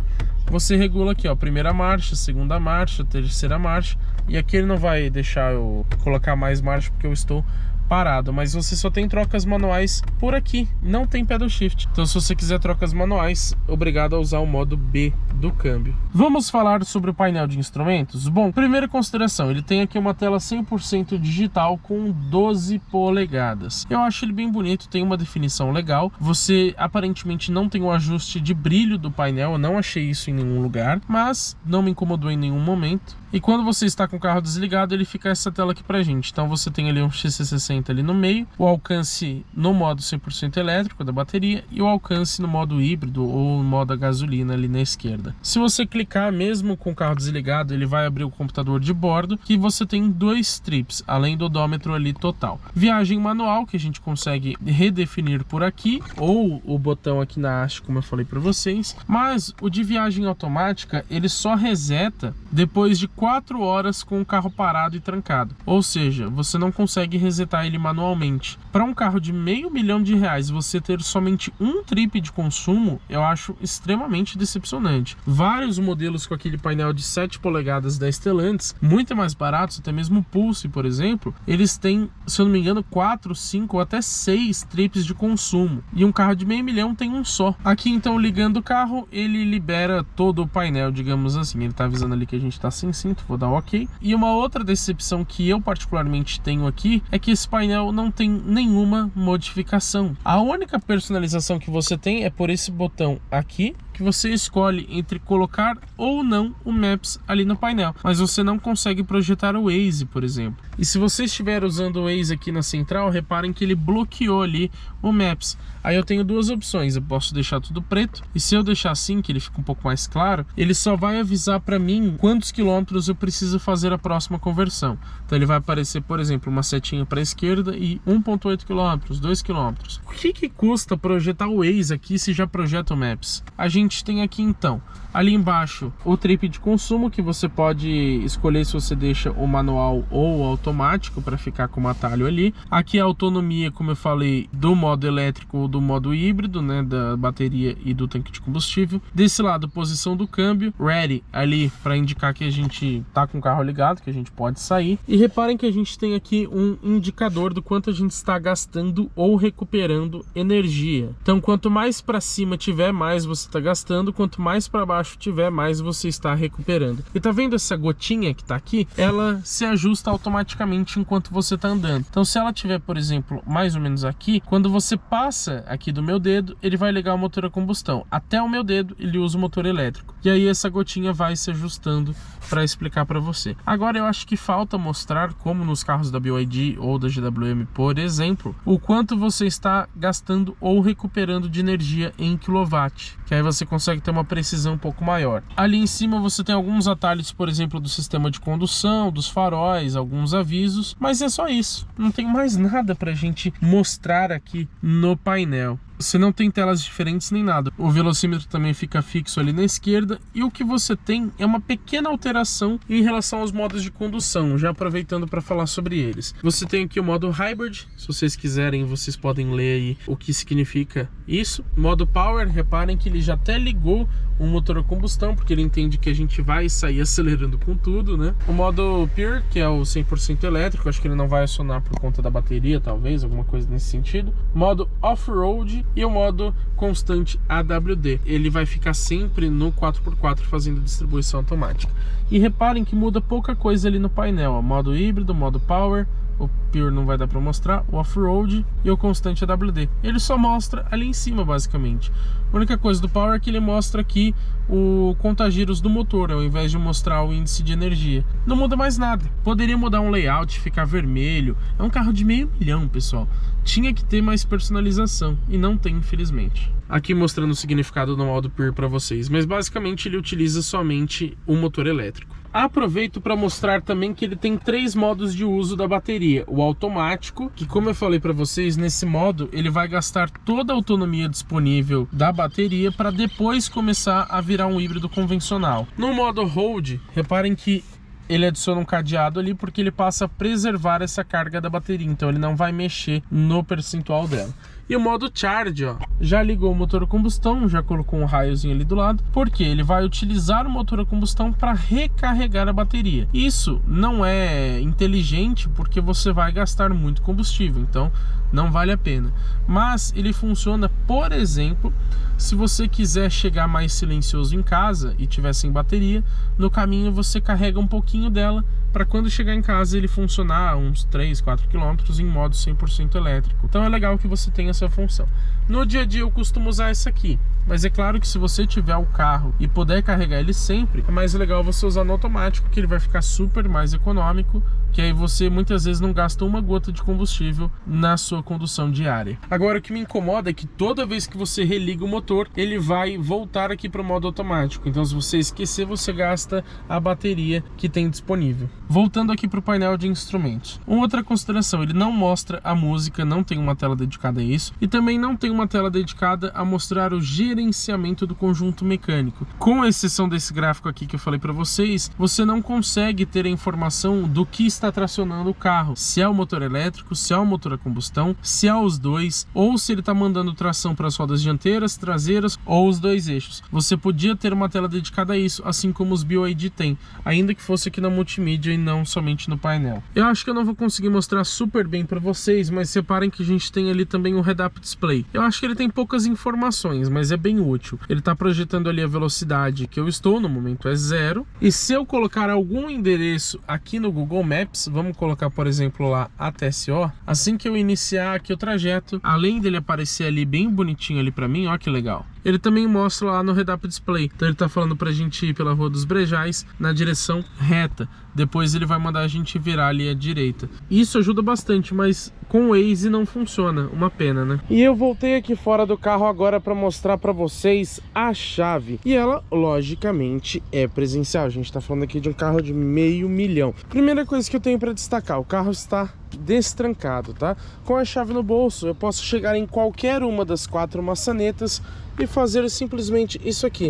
Você regula aqui, ó, primeira marcha, segunda marcha, terceira marcha, e aqui ele não vai deixar eu colocar mais marcha porque eu estou parado, mas você só tem trocas manuais por aqui, não tem pedal shift. Então, se você quiser trocas manuais, obrigado a usar o modo B do câmbio. Vamos falar sobre o painel de instrumentos? Bom, primeira consideração, ele tem aqui uma tela 100% digital com 12 polegadas. Eu acho ele bem bonito, tem uma definição legal. Você aparentemente não tem um ajuste de brilho do painel, eu não achei isso em nenhum lugar, mas não me incomodou em nenhum momento. E quando você está com o carro desligado, ele fica essa tela aqui pra gente. Então você tem ali um XC60 ali no meio, o alcance no modo 100% elétrico da bateria e o alcance no modo híbrido ou no modo a gasolina ali na esquerda. Se você clicar mesmo com o carro desligado, ele vai abrir o computador de bordo, que você tem 2 trips, além do odômetro ali total. Viagem manual, que a gente consegue redefinir por aqui, ou o botão aqui na haste, como eu falei para vocês. Mas o de viagem automática, ele só reseta depois de 4 horas com o carro parado e trancado. Ou seja, você não consegue resetar ele manualmente. Para um carro de R$500 mil, você ter somente um trip de consumo, eu acho extremamente decepcionante. Vários modelos com aquele painel de 7 polegadas da Stellantis, muito mais baratos, até mesmo o Pulse, por exemplo, eles têm, se eu não me engano, 4, 5 ou até 6 trips de consumo. E um carro de R$500 mil tem um só. Aqui, então, ligando o carro, ele libera todo o painel, digamos assim. Ele está avisando ali que a gente está sem cinto, vou dar ok. E uma outra decepção que eu particularmente tenho aqui é que esse painel não tem nenhuma modificação. A única personalização que você tem é por esse botão aqui, que que você escolhe entre colocar ou não o Maps ali no painel, mas você não consegue projetar o Waze, por exemplo. E se você estiver usando o Waze aqui na central, reparem que ele bloqueou ali o Maps. Aí eu tenho duas opções, eu posso deixar tudo preto, e se eu deixar assim, que ele fica um pouco mais claro, ele só vai avisar para mim quantos quilômetros eu preciso fazer a próxima conversão. Então ele vai aparecer, por exemplo, uma setinha para a esquerda e 1,8 km, 2 km. O que custa projetar o Waze aqui se já projeta o Maps? A gente tem aqui então, ali embaixo, o trip de consumo, que você pode escolher se você deixa o manual ou o automático para ficar com o atalho ali. Aqui a autonomia, como eu falei, do modo elétrico ou do modo híbrido, né, da bateria e do tanque de combustível. Desse lado, posição do câmbio, ready ali para indicar que a gente tá com o carro ligado, que a gente pode sair. E reparem que a gente tem aqui um indicador do quanto a gente está gastando ou recuperando energia. Então, quanto mais para cima tiver, mais você está gastando, quanto mais para baixo tiver, mais você está recuperando. E tá vendo essa gotinha que tá aqui? Ela se ajusta automaticamente enquanto você tá andando. Então, se ela tiver, por exemplo, mais ou menos aqui, quando você passa aqui do meu dedo, ele vai ligar o motor a combustão. Até o meu dedo, ele usa o motor elétrico. E aí essa gotinha vai se ajustando para explicar para você. Agora eu acho que falta mostrar, como nos carros da BYD ou da GWM, por exemplo, o quanto você está gastando ou recuperando de energia em quilowatt, que aí você consegue ter uma precisão um pouco maior. Ali em cima você tem alguns atalhos, por exemplo, do sistema de condução, dos faróis, alguns avisos, mas é só isso. Não tem mais nada pra gente mostrar aqui no painel. Você não tem telas diferentes nem nada. O velocímetro também fica fixo ali na esquerda. E o que você tem é uma pequena alteração em relação aos modos de condução, já aproveitando para falar sobre eles. Você tem aqui o modo Hybrid. Se vocês quiserem, vocês podem ler aí o que significa isso. Modo Power, reparem que ele já até ligou um motor a combustão, porque ele entende que a gente vai sair acelerando com tudo, né? O modo Pure, que é o 100% elétrico, acho que ele não vai acionar por conta da bateria, talvez, alguma coisa nesse sentido. Modo Off-Road e o modo constante AWD. Ele vai ficar sempre no 4x4 fazendo distribuição automática. E reparem que muda pouca coisa ali no painel, ó. Modo híbrido, modo Power, o Pure não vai dar para mostrar, o Off-Road e o constante AWD. Ele só mostra ali em cima, basicamente. A única coisa do Power é que ele mostra aqui o contagiros do motor, ao invés de mostrar o índice de energia. Não muda mais nada. Poderia mudar um layout, ficar vermelho. É um carro de $500 mil, pessoal. Tinha que ter mais personalização e não tem, infelizmente. Aqui mostrando o significado do modo Pure para vocês, mas basicamente ele utiliza somente o motor elétrico. Aproveito para mostrar também que ele tem 3 modos de uso da bateria. O automático, que como eu falei para vocês, nesse modo ele vai gastar toda a autonomia disponível da bateria para depois começar a virar um híbrido convencional. No modo Hold, reparem que ele adiciona um cadeado ali porque ele passa a preservar essa carga da bateria, então ele não vai mexer no percentual dela. E o modo Charge, ó, já ligou o motor a combustão, já colocou um raiozinho ali do lado, porque ele vai utilizar o motor a combustão para recarregar a bateria. Isso não é inteligente porque você vai gastar muito combustível, então não vale a pena. Mas ele funciona, por exemplo, se você quiser chegar mais silencioso em casa e tiver sem bateria, no caminho você carrega um pouquinho dela para quando chegar em casa ele funcionar uns 3, 4 km em modo 100% elétrico. Então é legal que você tenha essa função. No dia a dia eu costumo usar essa aqui, mas é claro que se você tiver o carro e puder carregar ele sempre, é mais legal você usar no automático, que ele vai ficar super mais econômico, que aí você muitas vezes não gasta uma gota de combustível na sua condução diária. Agora o que me incomoda é que toda vez que você religa o motor, ele vai voltar aqui para o modo automático. Então se você esquecer, você gasta a bateria que tem disponível. Voltando aqui para o painel de instrumentos. Uma outra consideração, ele não mostra a música, não tem uma tela dedicada a isso, e também não tem uma tela dedicada a mostrar o gerenciamento do conjunto mecânico. Com exceção desse gráfico aqui que eu falei para vocês, você não consegue ter a informação do que está tracionando o carro, se é o motor elétrico, se é o motor a combustão, se é os dois, ou se ele está mandando tração para as rodas dianteiras, traseiras ou os dois eixos. Você podia ter uma tela dedicada a isso, assim como os BYD tem, ainda que fosse aqui na multimídia e não somente no painel. Eu acho que eu não vou conseguir mostrar super bem para vocês, mas reparem que a gente tem ali também o head-up display. Eu acho que ele tem poucas informações, mas é bem útil. Ele está projetando ali a velocidade que eu estou, no momento é 0, e se eu colocar algum endereço aqui no Google Maps, vamos colocar por exemplo lá a TSO, assim que eu iniciar aqui o trajeto, além dele aparecer ali bem bonitinho ali para mim, ó que legal, ele também mostra lá no head-up display. Então ele tá falando pra gente ir pela Rua dos Brejais na direção reta. Depois ele vai mandar a gente virar ali à direita. Isso ajuda bastante, mas com o Waze não funciona, uma pena, né? E eu voltei aqui fora do carro agora para mostrar para vocês a chave. E ela, logicamente, é presencial. A gente tá falando aqui de um carro de $500 mil. Primeira coisa que eu tenho para destacar, o carro está destrancado, tá? Com a chave no bolso, eu posso chegar em qualquer uma das 4 maçanetas e fazer simplesmente isso aqui.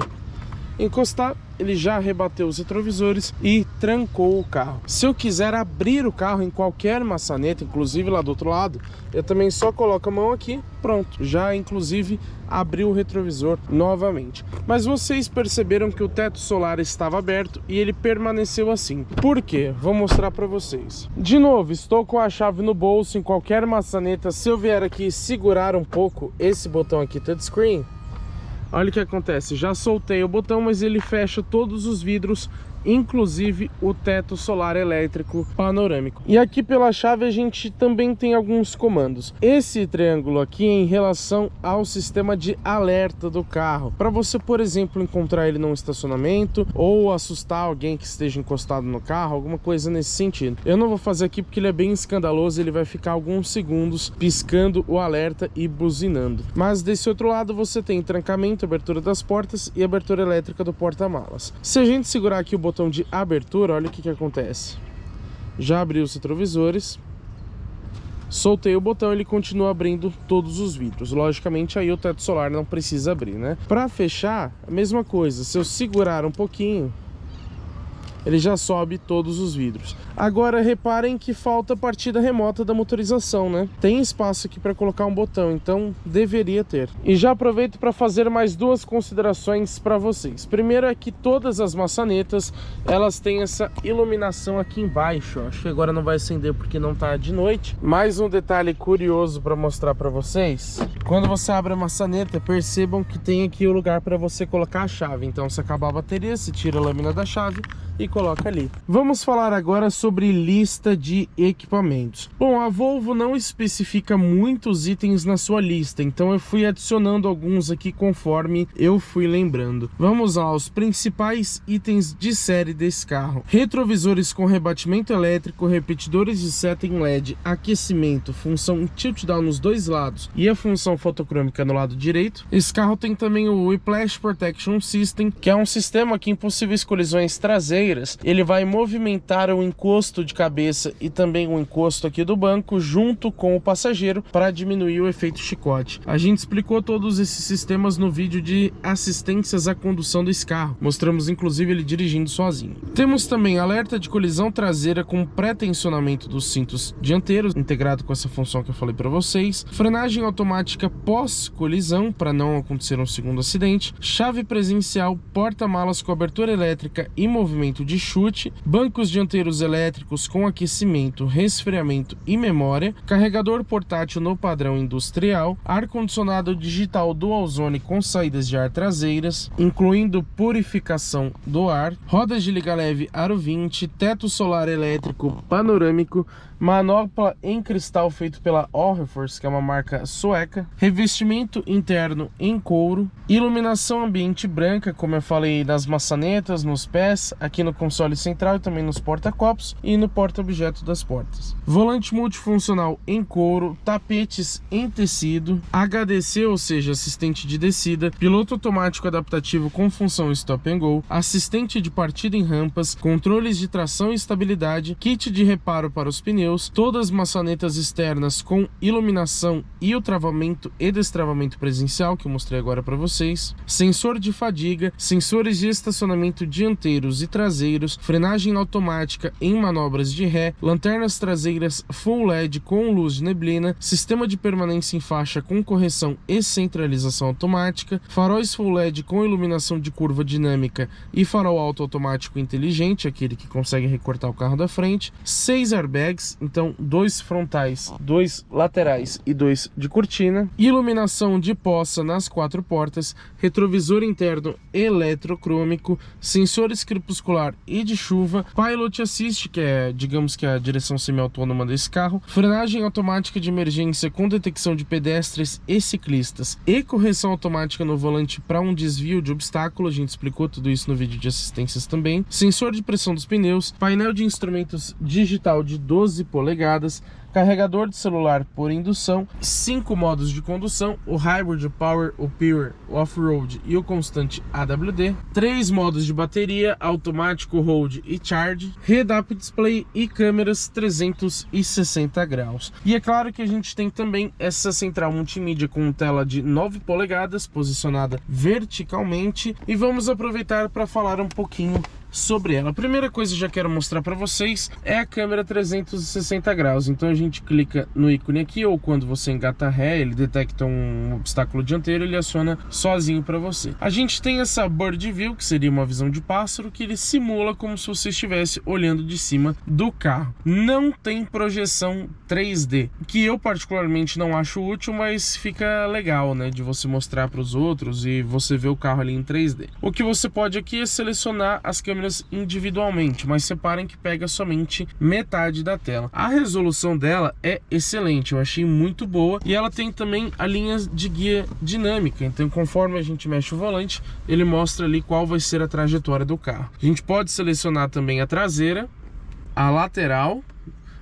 Encostar, ele já rebateu os retrovisores e trancou o carro. Se eu quiser abrir o carro em qualquer maçaneta, inclusive lá do outro lado, eu também só coloco a mão aqui, pronto, já inclusive abriu o retrovisor novamente. Mas vocês perceberam que o teto solar estava aberto e ele permaneceu assim. Por quê? Vou mostrar para vocês. De novo, estou com a chave no bolso em qualquer maçaneta. Se eu vier aqui e segurar um pouco esse botão aqui, touchscreen, olha o que acontece, já soltei o botão, mas ele fecha todos os vidros, inclusive o teto solar elétrico panorâmico. E aqui pela chave a gente também tem alguns comandos. Esse triângulo aqui é em relação ao sistema de alerta do carro, para você, por exemplo, encontrar ele num estacionamento ou assustar alguém que esteja encostado no carro, alguma coisa nesse sentido. Eu não vou fazer aqui porque ele é bem escandaloso, ele vai ficar alguns segundos piscando o alerta e buzinando. Mas desse outro lado você tem trancamento, abertura das portas e abertura elétrica do porta-malas. Se a gente segurar aqui o botão de abertura, olha o que acontece. Já abriu os retrovisores, soltei o botão, ele continua abrindo todos os vidros. Logicamente aí o teto solar não precisa abrir, né? Para fechar, a mesma coisa. Se eu segurar um pouquinho, ele já sobe todos os vidros. Agora reparem que falta a partida remota da motorização, né? Tem espaço aqui para colocar um botão, então deveria ter. E já aproveito para fazer mais 2 considerações para vocês. Primeiro é que todas as maçanetas, elas têm essa iluminação aqui embaixo. Acho que agora não vai acender porque não tá de noite. Mais um detalhe curioso para mostrar para vocês. Quando você abre a maçaneta, percebam que tem aqui o lugar para você colocar a chave. Então se acabar a bateria, se tira a lâmina da chave e coloca ali. Vamos falar agora sobre lista de equipamentos. Bom, a Volvo não especifica muitos itens na sua lista, então eu fui adicionando alguns aqui conforme eu fui lembrando. Vamos lá, os principais itens de série desse carro: retrovisores com rebatimento elétrico, repetidores de seta em LED, aquecimento, função tilt down nos 2 lados e a função fotocrômica no lado direito. Esse carro tem também o Whiplash Protection System, que é um sistema que em possíveis colisões traseiras ele vai movimentar o encosto de cabeça e também o encosto aqui do banco junto com o passageiro para diminuir o efeito chicote. A gente explicou todos esses sistemas no vídeo de assistências à condução desse carro. Mostramos inclusive ele dirigindo sozinho. Temos também alerta de colisão traseira com pré-tensionamento dos cintos dianteiros, integrado com essa função que eu falei para vocês. Frenagem automática pós-colisão para não acontecer um segundo acidente. Chave presencial, porta-malas com abertura elétrica e movimento de chute, bancos dianteiros elétricos com aquecimento, resfriamento e memória, carregador portátil no padrão industrial, ar-condicionado digital dual zone com saídas de ar traseiras, incluindo purificação do ar, rodas de liga leve aro 20, teto solar elétrico panorâmico, manopla em cristal feito pela Orreforce, que é uma marca sueca, revestimento interno em couro, iluminação ambiente branca, como eu falei, nas maçanetas, nos pés, aqui no console central e também nos porta-copos e no porta-objeto das portas. Volante multifuncional em couro, tapetes em tecido, HDC, ou seja, assistente de descida, piloto automático adaptativo com função stop and go, assistente de partida em rampas, controles de tração e estabilidade, kit de reparo para os pneus, todas as maçanetas externas com iluminação e o travamento e destravamento presencial, que eu mostrei agora para vocês, sensor de fadiga, sensores de estacionamento dianteiros e traseiros, frenagem automática em manobras de ré, lanternas traseiras full LED com luz de neblina, sistema de permanência em faixa com correção e centralização automática, faróis full LED com iluminação de curva dinâmica e farol alto automático inteligente, aquele que consegue recortar o carro da frente, 6 airbags, então 2 frontais, 2 laterais e 2 de cortina, iluminação de poça nas 4 portas, retrovisor interno eletrocrômico, sensores crepusculares celular e de chuva, Pilot Assist, que é, digamos que a direção semi-autônoma desse carro, frenagem automática de emergência com detecção de pedestres e ciclistas e correção automática no volante para um desvio de obstáculo, a gente explicou tudo isso no vídeo de assistências também, sensor de pressão dos pneus, painel de instrumentos digital de 12 polegadas, carregador de celular por indução, 5 modos de condução, o Hybrid, o Power, o Pure, o Off-Road e o Constante AWD, 3 modos de bateria, automático, Hold e Charge, Head-Up Display e câmeras 360 graus. E é claro que a gente tem também essa central multimídia com tela de 9 polegadas, posicionada verticalmente, e vamos aproveitar para falar um pouquinho sobre ela. A primeira coisa que eu já quero mostrar para vocês é a câmera 360 graus. Então a gente clica no ícone aqui, ou quando você engata ré, ele detecta um obstáculo dianteiro, ele aciona sozinho para você. A gente tem essa Bird View, que seria uma visão de pássaro, que ele simula como se você estivesse olhando de cima do carro. Não tem projeção 3D, que eu particularmente não acho útil, mas fica legal, né, de você mostrar para os outros e você ver o carro ali em 3D. O que você pode aqui é selecionar as câmeras individualmente, mas separem que pega somente metade da tela. A resolução dela é excelente, eu achei muito boa, e ela tem também a linha de guia dinâmica, então conforme a gente mexe o volante, ele mostra ali qual vai ser a trajetória do carro. A gente pode selecionar também a traseira, a lateral.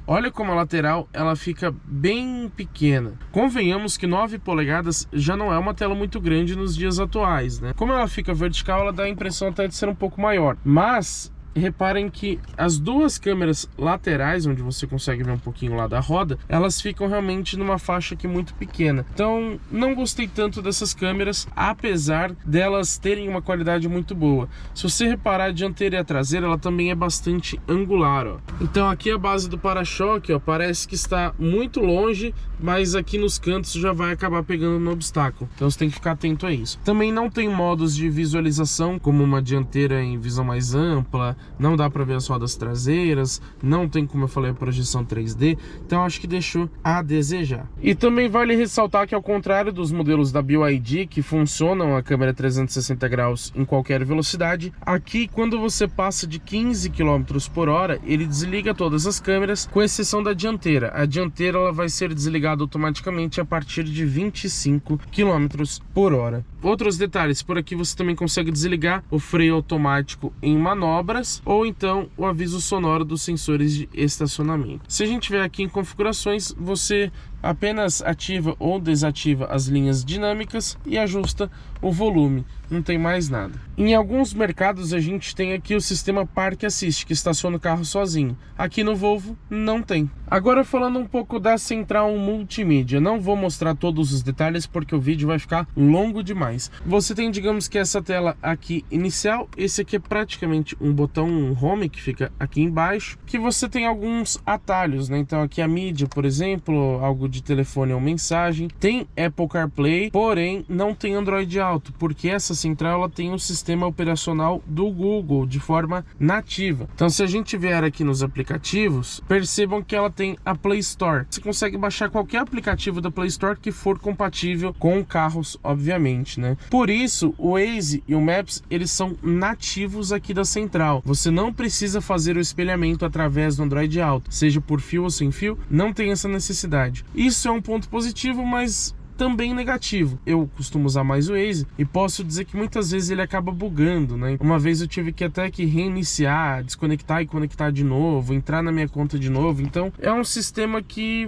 Olha como a lateral ela fica bem pequena. Convenhamos que 9 polegadas já não é uma tela muito grande nos dias atuais, né? Como ela fica vertical, ela dá a impressão até de ser um pouco maior. Mas reparem que as duas câmeras laterais, onde você consegue ver um pouquinho lá da roda, elas ficam realmente numa faixa aqui muito pequena. Então não gostei tanto dessas câmeras, apesar delas terem uma qualidade muito boa. Se você reparar, a dianteira e a traseira, ela também é bastante angular, ó. Então aqui a base do para-choque, ó, parece que está muito longe, mas aqui nos cantos já vai acabar pegando no obstáculo. Então você tem que ficar atento a isso. Também não tem modos de visualização, como uma dianteira em visão mais ampla, não dá para ver as rodas traseiras, não tem, como eu falei, a projeção 3D, então acho que deixou a desejar. E também vale ressaltar que, ao contrário dos modelos da BYD, que funcionam a câmera 360 graus em qualquer velocidade, aqui quando você passa de 15 km por hora, ele desliga todas as câmeras, com exceção da dianteira. A dianteira ela vai ser desligada automaticamente a partir de 25 km por hora. Outros detalhes, por aqui você também consegue desligar o freio automático em manobras, ou então o aviso sonoro dos sensores de estacionamento. Se a gente vier aqui em configurações, você apenas ativa ou desativa as linhas dinâmicas e ajusta o volume, não tem mais nada. Em alguns mercados a gente tem aqui o sistema Park Assist, que estaciona o carro sozinho. Aqui no Volvo não tem. Agora falando um pouco da central multimídia, não vou mostrar todos os detalhes porque o vídeo vai ficar longo demais. Você tem, digamos que essa tela aqui inicial, esse aqui é praticamente um botão home que fica aqui embaixo, que você tem alguns atalhos, né? Então aqui a mídia, por exemplo, algo de telefone ou mensagem, tem Apple CarPlay, porém não tem Android Auto, porque essa central ela tem um sistema operacional do Google de forma nativa. Então se a gente vier aqui nos aplicativos, percebam que ela tem a Play Store. Você consegue baixar qualquer aplicativo da Play Store que for compatível com carros, obviamente, né? Por isso o Waze e o Maps, eles são nativos aqui da central. Você não precisa fazer o espelhamento através do Android Auto, seja por fio ou sem fio, não tem essa necessidade. Isso é um ponto positivo, mas também negativo. Eu costumo usar mais o Waze e posso dizer que muitas vezes ele acaba bugando, né? Uma vez eu tive que até que reiniciar, desconectar e conectar de novo, entrar na minha conta de novo. Então é um sistema que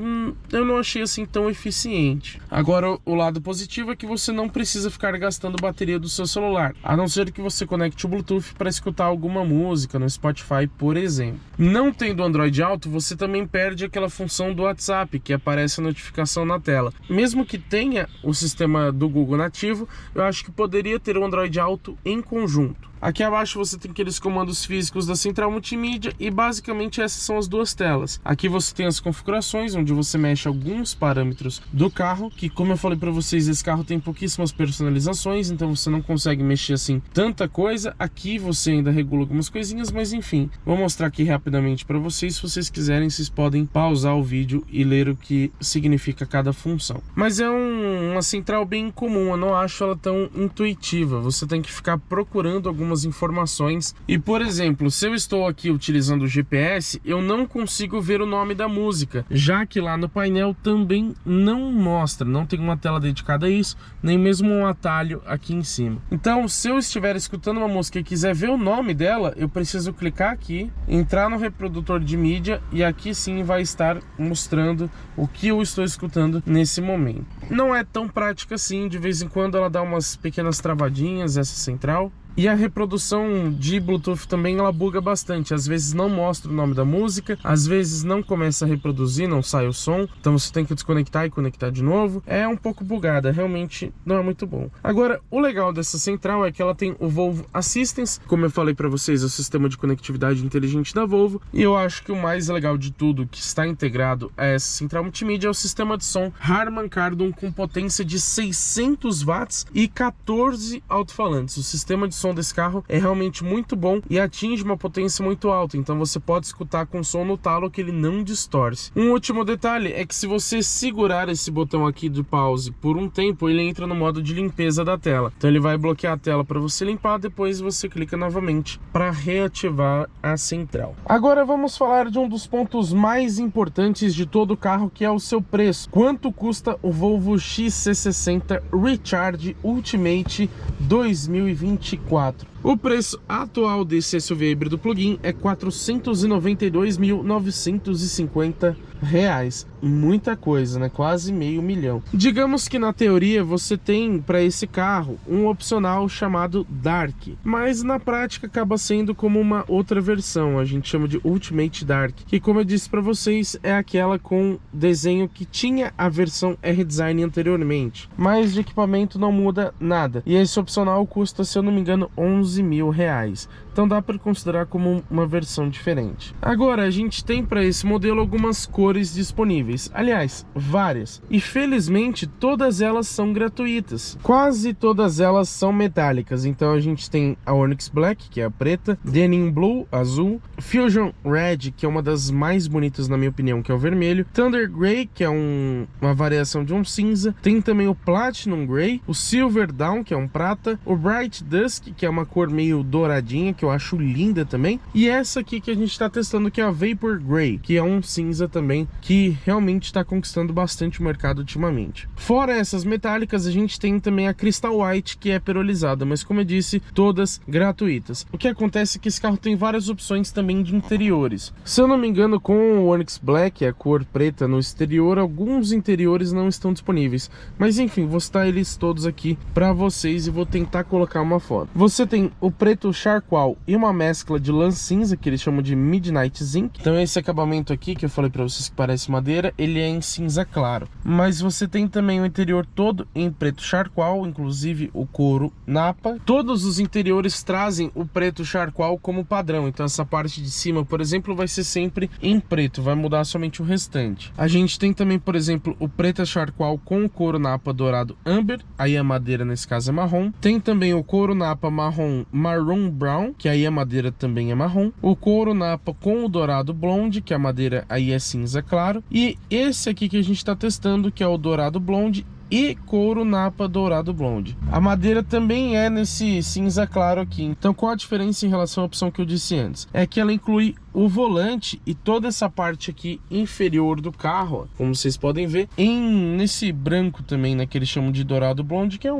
eu não achei assim tão eficiente. Agora o lado positivo é que você não precisa ficar gastando bateria do seu celular, a não ser que você conecte o Bluetooth para escutar alguma música no Spotify, por exemplo. Não tendo Android Auto, você também perde aquela função do WhatsApp, que aparece a notificação na tela. Mesmo que tenha o sistema do Google nativo, eu acho que poderia ter o Android Auto em conjunto. Aqui abaixo você tem aqueles comandos físicos da central multimídia e basicamente essas são as duas telas. Aqui você tem as configurações, onde você mexe alguns parâmetros do carro, que, como eu falei para vocês, esse carro tem pouquíssimas personalizações, então você não consegue mexer assim tanta coisa. Aqui você ainda regula algumas coisinhas, mas enfim, vou mostrar aqui rapidamente para vocês. Se vocês quiserem, vocês podem pausar o vídeo e ler o que significa cada função. Mas é um uma central bem comum, eu não acho ela tão intuitiva. Você tem que ficar procurando algumas informações. E, por exemplo, se eu estou aqui utilizando o GPS, eu não consigo ver o nome da música, já que lá no painel também não mostra, não tem uma tela dedicada a isso, nem mesmo um atalho aqui em cima. Então, se eu estiver escutando uma música e quiser ver o nome dela, eu preciso clicar aqui, entrar no reprodutor de mídia e aqui sim vai estar mostrando o que eu estou escutando nesse momento. Não é tão prática assim, de vez em quando ela dá umas pequenas travadinhas, essa central. E a reprodução de Bluetooth também ela buga bastante, às vezes não mostra o nome da música, às vezes não começa a reproduzir, não sai o som, então você tem que desconectar e conectar de novo. É um pouco bugada, realmente não é muito bom. Agora, o legal dessa central é que ela tem o Volvo Assistance, como eu falei para vocês, é o sistema de conectividade inteligente da Volvo, e eu acho que o mais legal de tudo que está integrado a essa central multimídia é o sistema de som Harman Kardon com potência de 600 watts e 14 alto-falantes. O sistema de som desse carro é realmente muito bom e atinge uma potência muito alta, então você pode escutar com som no talo que ele não distorce. Um último detalhe é que se você segurar esse botão aqui de pause por um tempo, ele entra no modo de limpeza da tela, então ele vai bloquear a tela para você limpar, depois você clica novamente para reativar a central. Agora vamos falar de um dos pontos mais importantes de todo o carro, que é o seu preço. Quanto custa o Volvo XC60 Recharge Ultimate 2024? O preço atual desse SUV híbrido plug-in é R$ 492.950. Muita coisa, né? Quase R$500 mil. Digamos que na teoria você tem para esse carro um opcional chamado Dark, mas na prática acaba sendo como uma outra versão, a gente chama de Ultimate Dark, que, como eu disse para vocês, é aquela com desenho que tinha a versão R-Design anteriormente, mas de equipamento não muda nada, e esse opcional custa, se eu não me engano, R$11 mil. Então dá para considerar como uma versão diferente. Agora a gente tem para esse modelo algumas cores disponíveis, aliás, várias, e felizmente todas elas são gratuitas. Quase todas elas são metálicas, então a gente tem a Onyx Black, que é a preta, Denim Blue, azul, Fusion Red, que é uma das mais bonitas na minha opinião, que é o vermelho, Thunder Grey, que é uma variação de um cinza, tem também o Platinum Grey, o Silver Dawn, que é um prata, o Bright Dusk, que é uma cor meio douradinha, que eu acho linda também, e essa aqui que a gente está testando, que é a Vapor Grey, que é um cinza também, que realmente está conquistando bastante o mercado ultimamente. Fora essas metálicas, a gente tem também a Crystal White, que é perolizada, mas como eu disse, todas gratuitas. O que acontece é que esse carro tem várias opções também de interiores. Se eu não me engano, com o Onyx Black, a cor preta no exterior, alguns interiores não estão disponíveis, mas enfim, vou citar eles todos aqui para vocês e vou tentar colocar uma foto. Você tem o preto charcoal e uma mescla de lã cinza, que eles chamam de Midnight Zinc. Então esse acabamento aqui, que eu falei para vocês que parece madeira, ele é em cinza claro. Mas você tem também o interior todo em preto charcoal, inclusive o couro napa. Todos os interiores trazem o preto charcoal como padrão, então essa parte de cima, por exemplo, vai ser sempre em preto, vai mudar somente o restante. A gente tem também, por exemplo, o preto charcoal com o couro napa dourado amber, aí a madeira nesse caso é marrom. Tem também o couro napa marrom Maroon Brown, que aí a madeira também é marrom. O couro napa com o dourado blonde, que a madeira aí é cinza claro. E esse aqui que a gente está testando, que é o dourado blonde e couro napa dourado blonde. A madeira também é nesse cinza claro aqui. Então qual a diferença em relação à opção que eu disse antes? É que ela inclui o volante e toda essa parte aqui inferior do carro, ó, como vocês podem ver, nesse branco também, né, que eles chamam de dourado blonde, que é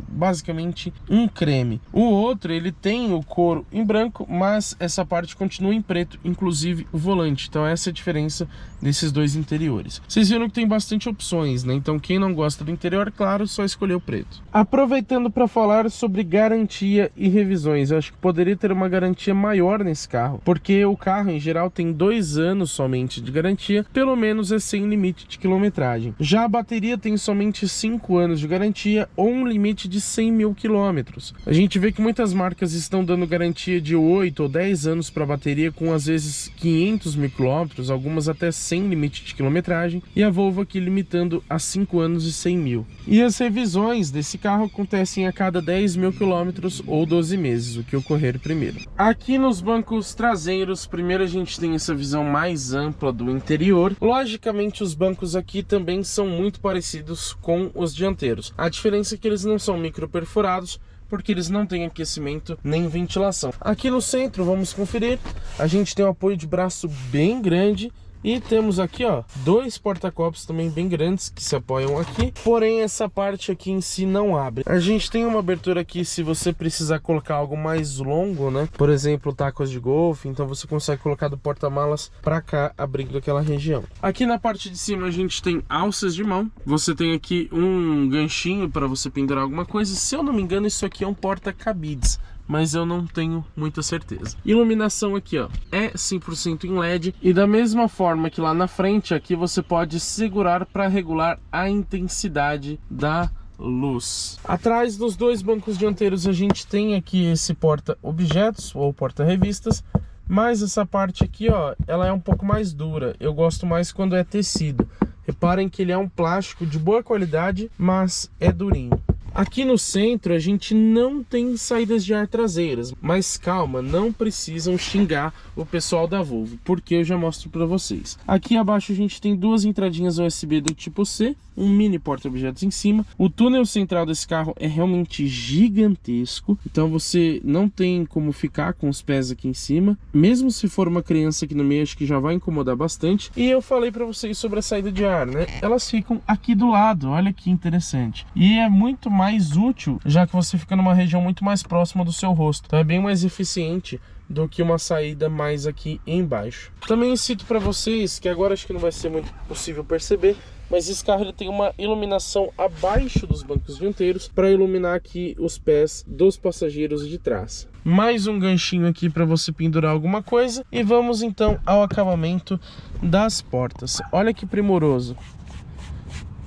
basicamente um creme. O outro, ele tem o couro em branco, mas essa parte continua em preto, inclusive o volante. Então essa é a diferença desses dois interiores. Vocês viram que tem bastante opções, né? Então quem não gosta do interior, claro, só escolheu o preto. Aproveitando para falar sobre garantia e revisões, eu acho que poderia ter uma garantia maior nesse carro, porque o carro em geral tem 2 anos somente de garantia, pelo menos é sem limite de quilometragem. Já a bateria tem somente 5 anos de garantia ou um limite de 100 mil quilômetros. A gente vê que muitas marcas estão dando garantia de 8 ou 10 anos para a bateria, com às vezes 500 mil quilômetros, algumas até sem limite de quilometragem, e a Volvo aqui limitando a 5 anos e 100 mil. E as revisões desse carro acontecem a cada 10 mil quilômetros ou 12 meses, o que ocorrer primeiro. Aqui nos bancos traseiros, primeiro primeiro a gente tem essa visão mais ampla do interior. Logicamente os bancos aqui também são muito parecidos com os dianteiros. A diferença é que eles não são micro perfurados, porque eles não têm aquecimento nem ventilação. Aqui no centro, vamos conferir, a gente tem um apoio de braço bem grande. E temos aqui, ó, dois porta-copos também bem grandes que se apoiam aqui. Porém, essa parte aqui em si não abre. A gente tem uma abertura aqui se você precisar colocar algo mais longo, né? Por exemplo, tacos de golfe. Então você consegue colocar do porta-malas pra cá, abrindo aquela região. Aqui na parte de cima a gente tem alças de mão. Você tem aqui um ganchinho para você pendurar alguma coisa. Se eu não me engano, isso aqui é um porta-cabides, mas eu não tenho muita certeza. Iluminação aqui, ó, é 100% em LED. E da mesma forma que lá na frente, aqui você pode segurar para regular a intensidade da luz. Atrás dos dois bancos dianteiros a gente tem aqui esse porta-objetos ou porta-revistas. Mas essa parte aqui, ó, ela é um pouco mais dura. Eu gosto mais quando é tecido. Reparem que ele é um plástico de boa qualidade, mas é durinho. Aqui no centro a gente não tem saídas de ar traseiras, mas calma, não precisam xingar o pessoal da Volvo, porque eu já mostro para vocês. Aqui abaixo a gente tem duas entradinhas USB do tipo C, um mini porta-objetos em cima. O túnel central desse carro é realmente gigantesco, então você não tem como ficar com os pés aqui em cima. Mesmo se for uma criança aqui no meio, acho que já vai incomodar bastante. E eu falei para vocês sobre a saída de ar, né? Elas ficam aqui do lado, olha que interessante. E é muito mais útil, já que você fica numa região muito mais próxima do seu rosto. Então é bem mais eficiente do que uma saída mais aqui embaixo. Também cito para vocês, que agora acho que não vai ser muito possível perceber, mas esse carro ele tem uma iluminação abaixo dos bancos dianteiros para iluminar aqui os pés dos passageiros de trás. Mais um ganchinho aqui para você pendurar alguma coisa. E vamos então ao acabamento das portas. Olha que primoroso.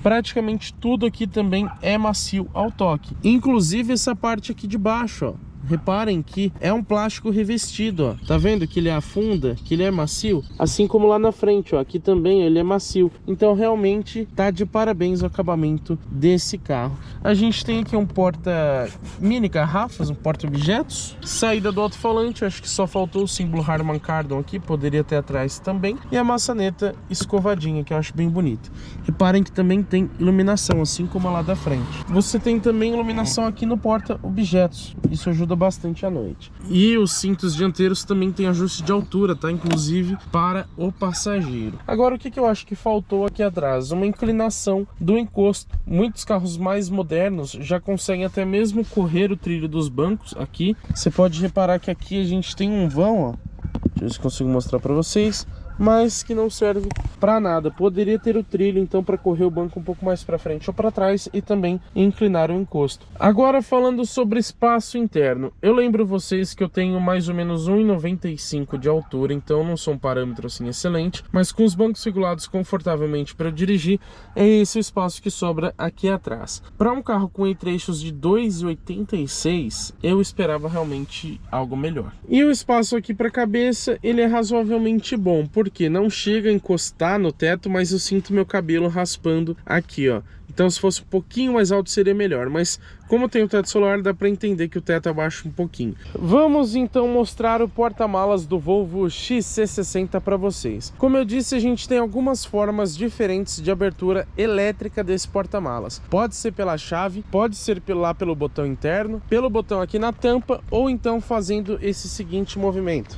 Praticamente tudo aqui também é macio ao toque. Inclusive essa parte aqui de baixo, ó. Reparem que é um plástico revestido, ó. Tá vendo que ele afunda, que ele é macio? Assim como lá na frente, ó. Aqui também ele é macio. Então realmente tá de parabéns o acabamento desse carro. A gente tem aqui um porta mini garrafas, um porta-objetos. Saída do alto-falante, acho que só faltou o símbolo Harman Kardon aqui. Poderia ter atrás também. E a maçaneta escovadinha, que eu acho bem bonita. Reparem que também tem iluminação, assim como a lá da frente. Você tem também iluminação aqui no porta-objetos. Isso ajuda bastante à noite. E os cintos dianteiros também tem ajuste de altura, tá? Inclusive para o passageiro. Agora, o que eu acho que faltou aqui atrás? Uma inclinação do encosto. Muitos carros mais modernos já conseguem até mesmo correr o trilho dos bancos aqui. Você pode reparar que aqui a gente tem um vão, ó. Deixa eu ver se consigo mostrar para vocês. Mas que não serve para nada. Poderia ter o trilho então para correr o banco um pouco mais para frente ou para trás e também inclinar o encosto. Agora falando sobre espaço interno, eu lembro vocês que eu tenho mais ou menos 1,95 de altura, então não sou um parâmetro assim excelente, mas com os bancos regulados confortavelmente para dirigir, é esse o espaço que sobra aqui atrás. Para um carro com entre-eixos de 2,86, eu esperava realmente algo melhor. E o espaço aqui para a cabeça, ele é razoavelmente bom, porque não chega a encostar no teto, mas eu sinto meu cabelo raspando aqui, ó. Então se fosse um pouquinho mais alto seria melhor, mas como tem o teto solar, dá para entender que o teto abaixa um pouquinho. Vamos então mostrar o porta-malas do Volvo XC60 para vocês. Como eu disse, a gente tem algumas formas diferentes de abertura elétrica desse porta-malas. Pode ser pela chave, pode ser lá pelo botão interno, pelo botão aqui na tampa, ou então fazendo esse seguinte movimento.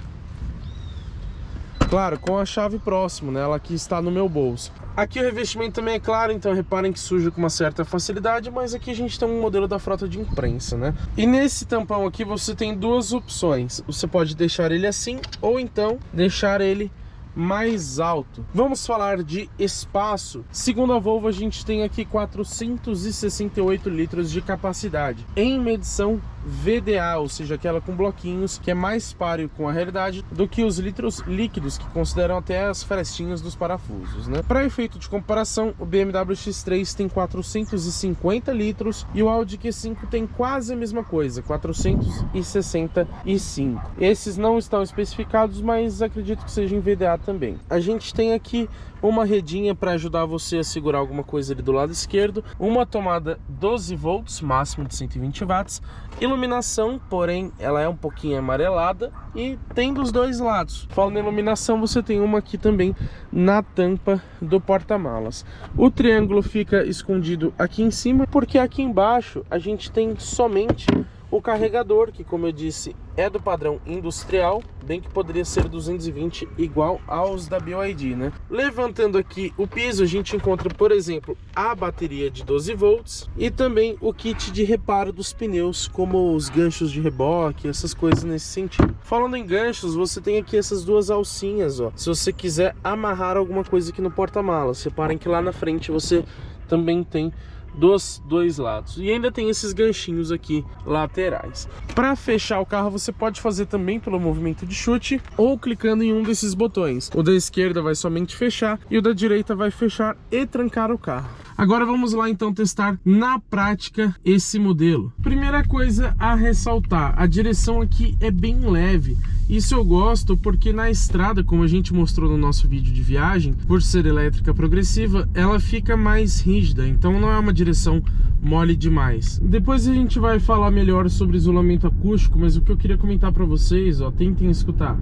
Claro, com a chave próximo, né? Ela aqui está no meu bolso. Aqui o revestimento também é claro, então reparem que suja com uma certa facilidade, mas aqui a gente tem um modelo da frota de imprensa, né? E nesse tampão aqui você tem duas opções. Você pode deixar ele assim, ou então deixar ele mais alto. Vamos falar de espaço. Segundo a Volvo, a gente tem aqui 468 litros de capacidade em medição VDA, ou seja, aquela com bloquinhos, que é mais páreo com a realidade do que os litros líquidos, que consideram até as frestinhas dos parafusos, né? Para efeito de comparação, o BMW X3 tem 450 litros e o Audi Q5 tem quase a mesma coisa, 465. Esses não estão especificados, mas acredito que seja em VDA também. A gente tem aqui uma redinha para ajudar você a segurar alguma coisa ali do lado esquerdo, uma tomada 12 volts, máximo de 120 watts, iluminação, porém ela é um pouquinho amarelada e tem dos dois lados. Falando em iluminação, você tem uma aqui também na tampa do porta-malas. O triângulo fica escondido aqui em cima, porque aqui embaixo a gente tem somente o carregador, que, como eu disse, é do padrão industrial, bem que poderia ser 220 igual aos da BYD, né? Levantando aqui o piso, a gente encontra, por exemplo, a bateria de 12 volts e também o kit de reparo dos pneus, como os ganchos de reboque, essas coisas nesse sentido. Falando em ganchos, você tem aqui essas duas alcinhas, ó. Se você quiser amarrar alguma coisa aqui no porta-malas, reparem que lá na frente você também tem dos dois lados. E ainda tem esses ganchinhos aqui laterais. Para fechar o carro, você pode fazer também pelo movimento de chute ou clicando em um desses botões. O da esquerda vai somente fechar e o da direita vai fechar e trancar o carro. Agora vamos lá então testar na prática esse modelo. Primeira coisa a ressaltar, a direção aqui é bem leve. Isso eu gosto porque na estrada, como a gente mostrou no nosso vídeo de viagem, por ser elétrica progressiva, ela fica mais rígida, então não é uma direção mole demais. Depois a gente vai falar melhor sobre isolamento acústico, mas o que eu queria comentar para vocês, ó, tentem escutar.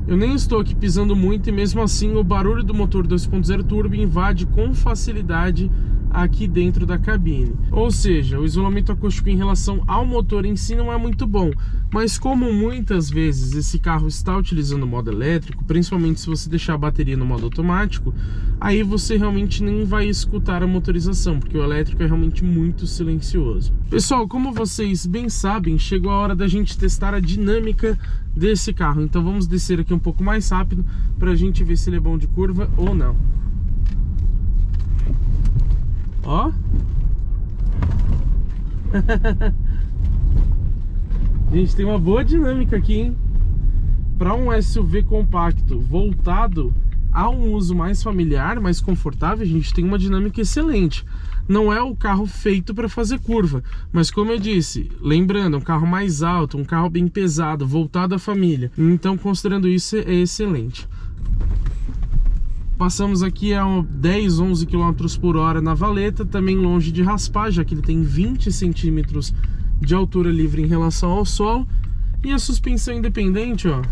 Eu nem estou aqui pisando muito e mesmo assim o barulho do motor 2.0 turbo invade com facilidade aqui dentro da cabine. Ou seja, o isolamento acústico em relação ao motor em si não é muito bom, mas como muitas vezes esse carro está utilizando o modo elétrico, principalmente se você deixar a bateria no modo automático, aí você realmente nem vai escutar a motorização, porque o elétrico é realmente muito silencioso. Pessoal, como vocês bem sabem, chegou a hora da gente testar a dinâmica desse carro, então vamos descer aqui um pouco mais rápido para a gente ver se ele é bom de curva ou não. Ó. Gente, tem uma boa dinâmica aqui, hein? Para um SUV compacto voltado a um uso mais familiar, mais confortável, a gente tem uma dinâmica excelente. Não é o carro feito para fazer curva, mas como eu disse, lembrando, é um carro mais alto, um carro bem pesado, voltado à família. Então, considerando isso, é excelente. Passamos aqui a 10, 11 km por hora na valeta, também longe de raspar, já que ele tem 20 centímetros de altura livre em relação ao solo. E a suspensão independente, ó,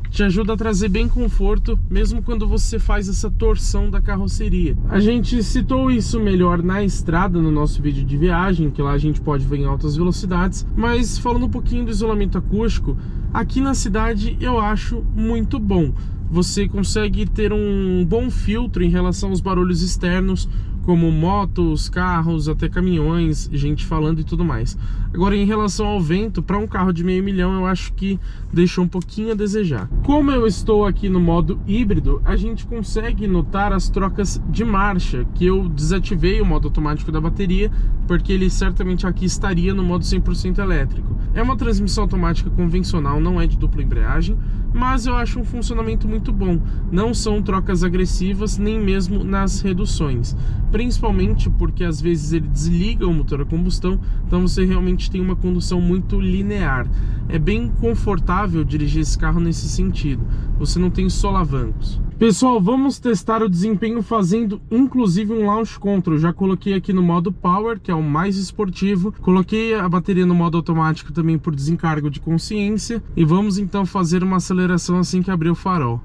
te ajuda a trazer bem conforto, mesmo quando você faz essa torção da carroceria. A gente citou isso melhor na estrada, no nosso vídeo de viagem, que lá a gente pode ver em altas velocidades. Mas falando um pouquinho do isolamento acústico, aqui na cidade eu acho muito bom. Você consegue ter um bom filtro em relação aos barulhos externos, como motos, carros, até caminhões, gente falando e tudo mais. Agora, em relação ao vento, para um carro de meio milhão, eu acho que deixou um pouquinho a desejar. Como eu estou aqui no modo híbrido, a gente consegue notar as trocas de marcha, que eu desativei o modo automático da bateria, porque ele certamente aqui estaria no modo 100% elétrico. É uma transmissão automática convencional, não é de dupla embreagem, mas eu acho um funcionamento muito bom. Não são trocas agressivas, nem mesmo nas reduções. Principalmente porque às vezes ele desliga o motor a combustão, então você realmente tem uma condução muito linear. É bem confortável dirigir esse carro nesse sentido. Você não tem solavancos. Pessoal, vamos testar o desempenho fazendo inclusive um launch control. Já coloquei aqui no modo Power, que é o mais esportivo. Coloquei a bateria no modo automático também por desencargo de consciência. E vamos então fazer uma aceleração assim que abrir o farol.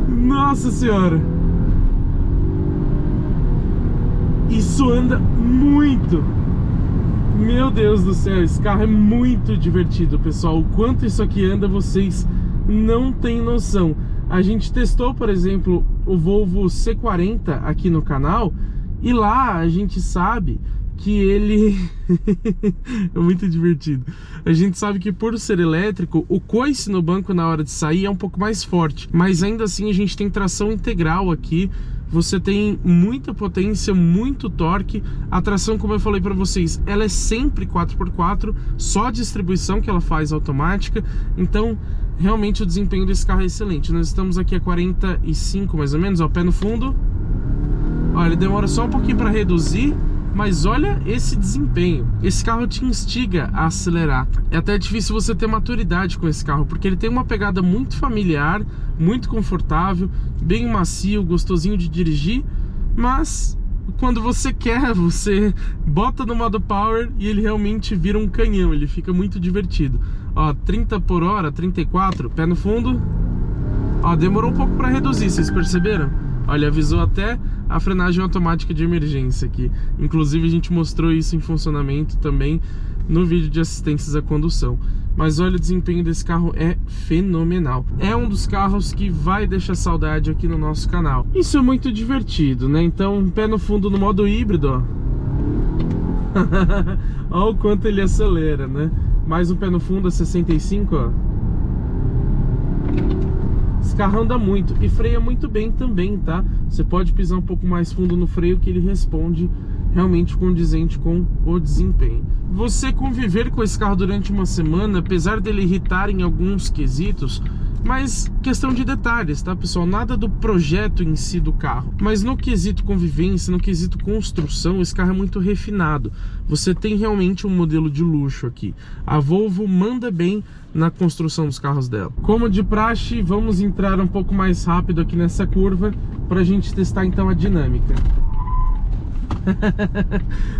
Nossa senhora! Isso anda muito! Meu Deus do céu, esse carro é muito divertido, pessoal. O quanto isso aqui anda, vocês não têm noção. A gente testou, por exemplo, o Volvo C40 aqui no canal, e lá a gente sabe que ele é muito divertido. A gente sabe que por ser elétrico, o coice no banco na hora de sair é um pouco mais forte, mas ainda assim a gente tem tração integral aqui. Você tem muita potência, muito torque. A tração, como eu falei para vocês, ela é sempre 4x4, só a distribuição que ela faz automática. Então, realmente o desempenho desse carro é excelente. Nós estamos aqui a 45 mais ou menos, ó, pé no fundo. Ó, ele demora só um pouquinho para reduzir, Mas olha esse desempenho. Esse carro te instiga a acelerar. É até difícil você ter maturidade com esse carro, porque ele tem uma pegada muito familiar, muito confortável, bem macio, gostosinho de dirigir, mas quando você quer, você bota no modo Power e ele realmente vira um canhão, ele fica muito divertido. Ó, 30 por hora, 34, pé no fundo. Ó, demorou um pouco para reduzir, vocês perceberam? Olha, avisou até a frenagem automática de emergência aqui. Inclusive a gente mostrou isso em funcionamento também no vídeo de assistências à condução. Mas olha, o desempenho desse carro é fenomenal. É um dos carros que vai deixar saudade aqui no nosso canal. Isso é muito divertido, né? Então, pé no fundo no modo híbrido, ó. Olha o quanto ele acelera, né? Mais um pé no fundo a 65, ó. Esse carro anda muito e freia muito bem também, tá? Você pode pisar um pouco mais fundo no freio que ele responde realmente condizente com o desempenho. Você conviver com esse carro durante uma semana, apesar dele irritar em alguns quesitos, mas questão de detalhes, tá, pessoal? Nada do projeto em si do carro. Mas no quesito convivência, no quesito construção, esse carro é muito refinado. Você tem realmente um modelo de luxo aqui. A Volvo manda bem na construção dos carros dela. Como de praxe, vamos entrar um pouco mais rápido aqui nessa curva para a gente testar então a dinâmica.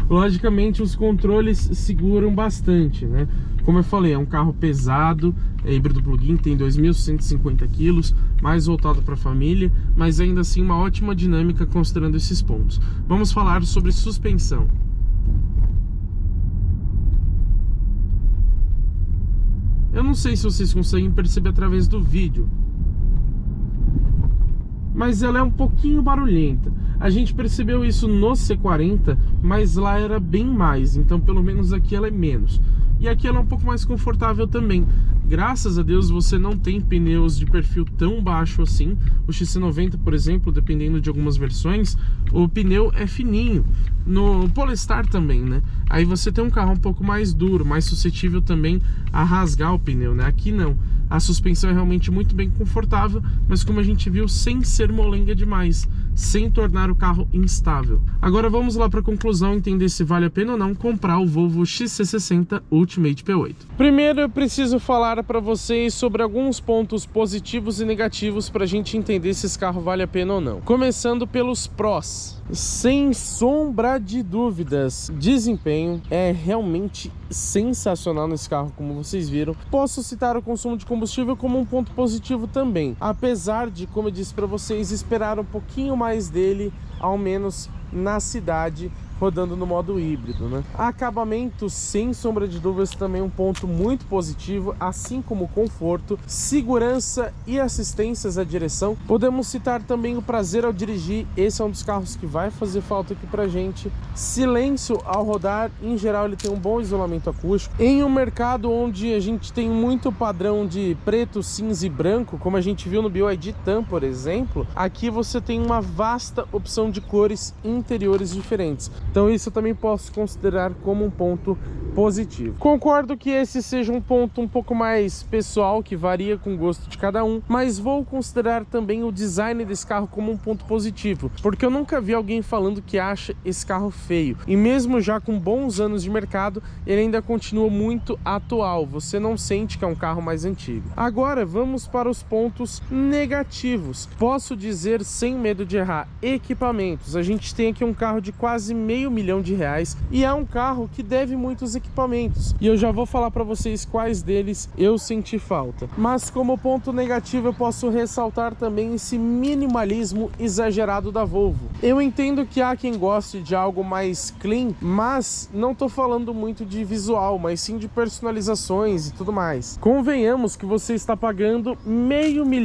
Logicamente os controles seguram bastante, né? Como eu falei, é um carro pesado, é híbrido plug-in, tem 2.150 kg, mais voltado para a família, mas ainda assim uma ótima dinâmica considerando esses pontos. Vamos falar sobre suspensão. Eu não sei se vocês conseguem perceber através do vídeo, mas ela é um pouquinho barulhenta. A gente percebeu isso no C40, mas lá era bem mais, então pelo menos aqui ela é menos. E aqui ela é um pouco mais confortável também. Graças a Deus você não tem pneus de perfil tão baixo assim. O XC90, por exemplo, dependendo de algumas versões, o pneu é fininho. No Polestar também, né? Aí você tem um carro um pouco mais duro, mais suscetível também a rasgar o pneu, né? Aqui não. A suspensão é realmente muito bem confortável, mas como a gente viu, sem ser molenga demais, sem tornar o carro instável. Agora vamos lá para a conclusão, entender se vale a pena ou não comprar o Volvo XC60 Ultimate P8. Primeiro eu preciso falar para vocês sobre alguns pontos positivos e negativos para a gente entender se esse carro vale a pena ou não. Começando pelos prós. Sem sombra de dúvidas, desempenho é realmente sensacional nesse carro, como vocês viram. Posso citar o consumo de combustível como um ponto positivo também, apesar de, como eu disse para vocês, esperar um pouquinho mais dele, ao menos na cidade, rodando no modo híbrido, né? Acabamento, sem sombra de dúvidas, também um ponto muito positivo, assim como conforto, segurança e assistências à direção. Podemos citar também o prazer ao dirigir, esse é um dos carros que vai fazer falta aqui pra gente. Silêncio ao rodar, em geral ele tem um bom isolamento acústico. Em um mercado onde a gente tem muito padrão de preto, cinza e branco, como a gente viu no BYD Tam, por exemplo, aqui você tem uma vasta opção de cores interiores diferentes. Então isso eu também posso considerar como um ponto positivo. Concordo que esse seja um ponto um pouco mais pessoal, que varia com o gosto de cada um, mas vou considerar também o design desse carro como um ponto positivo, porque eu nunca vi alguém falando que acha esse carro feio. E mesmo já com bons anos de mercado, ele ainda continua muito atual, você não sente que é um carro mais antigo. Agora vamos para os pontos negativos. Posso dizer sem medo de errar, equipamentos. A gente tem aqui um carro de quase R$500 mil e é um carro que deve muitos equipamentos, e eu já vou falar para vocês quais deles eu senti falta. Mas como ponto negativo eu posso ressaltar também esse minimalismo exagerado da Volvo. Eu entendo que há quem goste de algo mais clean, mas não tô falando muito de visual, mas sim de personalizações e tudo mais. Convenhamos que você está pagando R$500 mil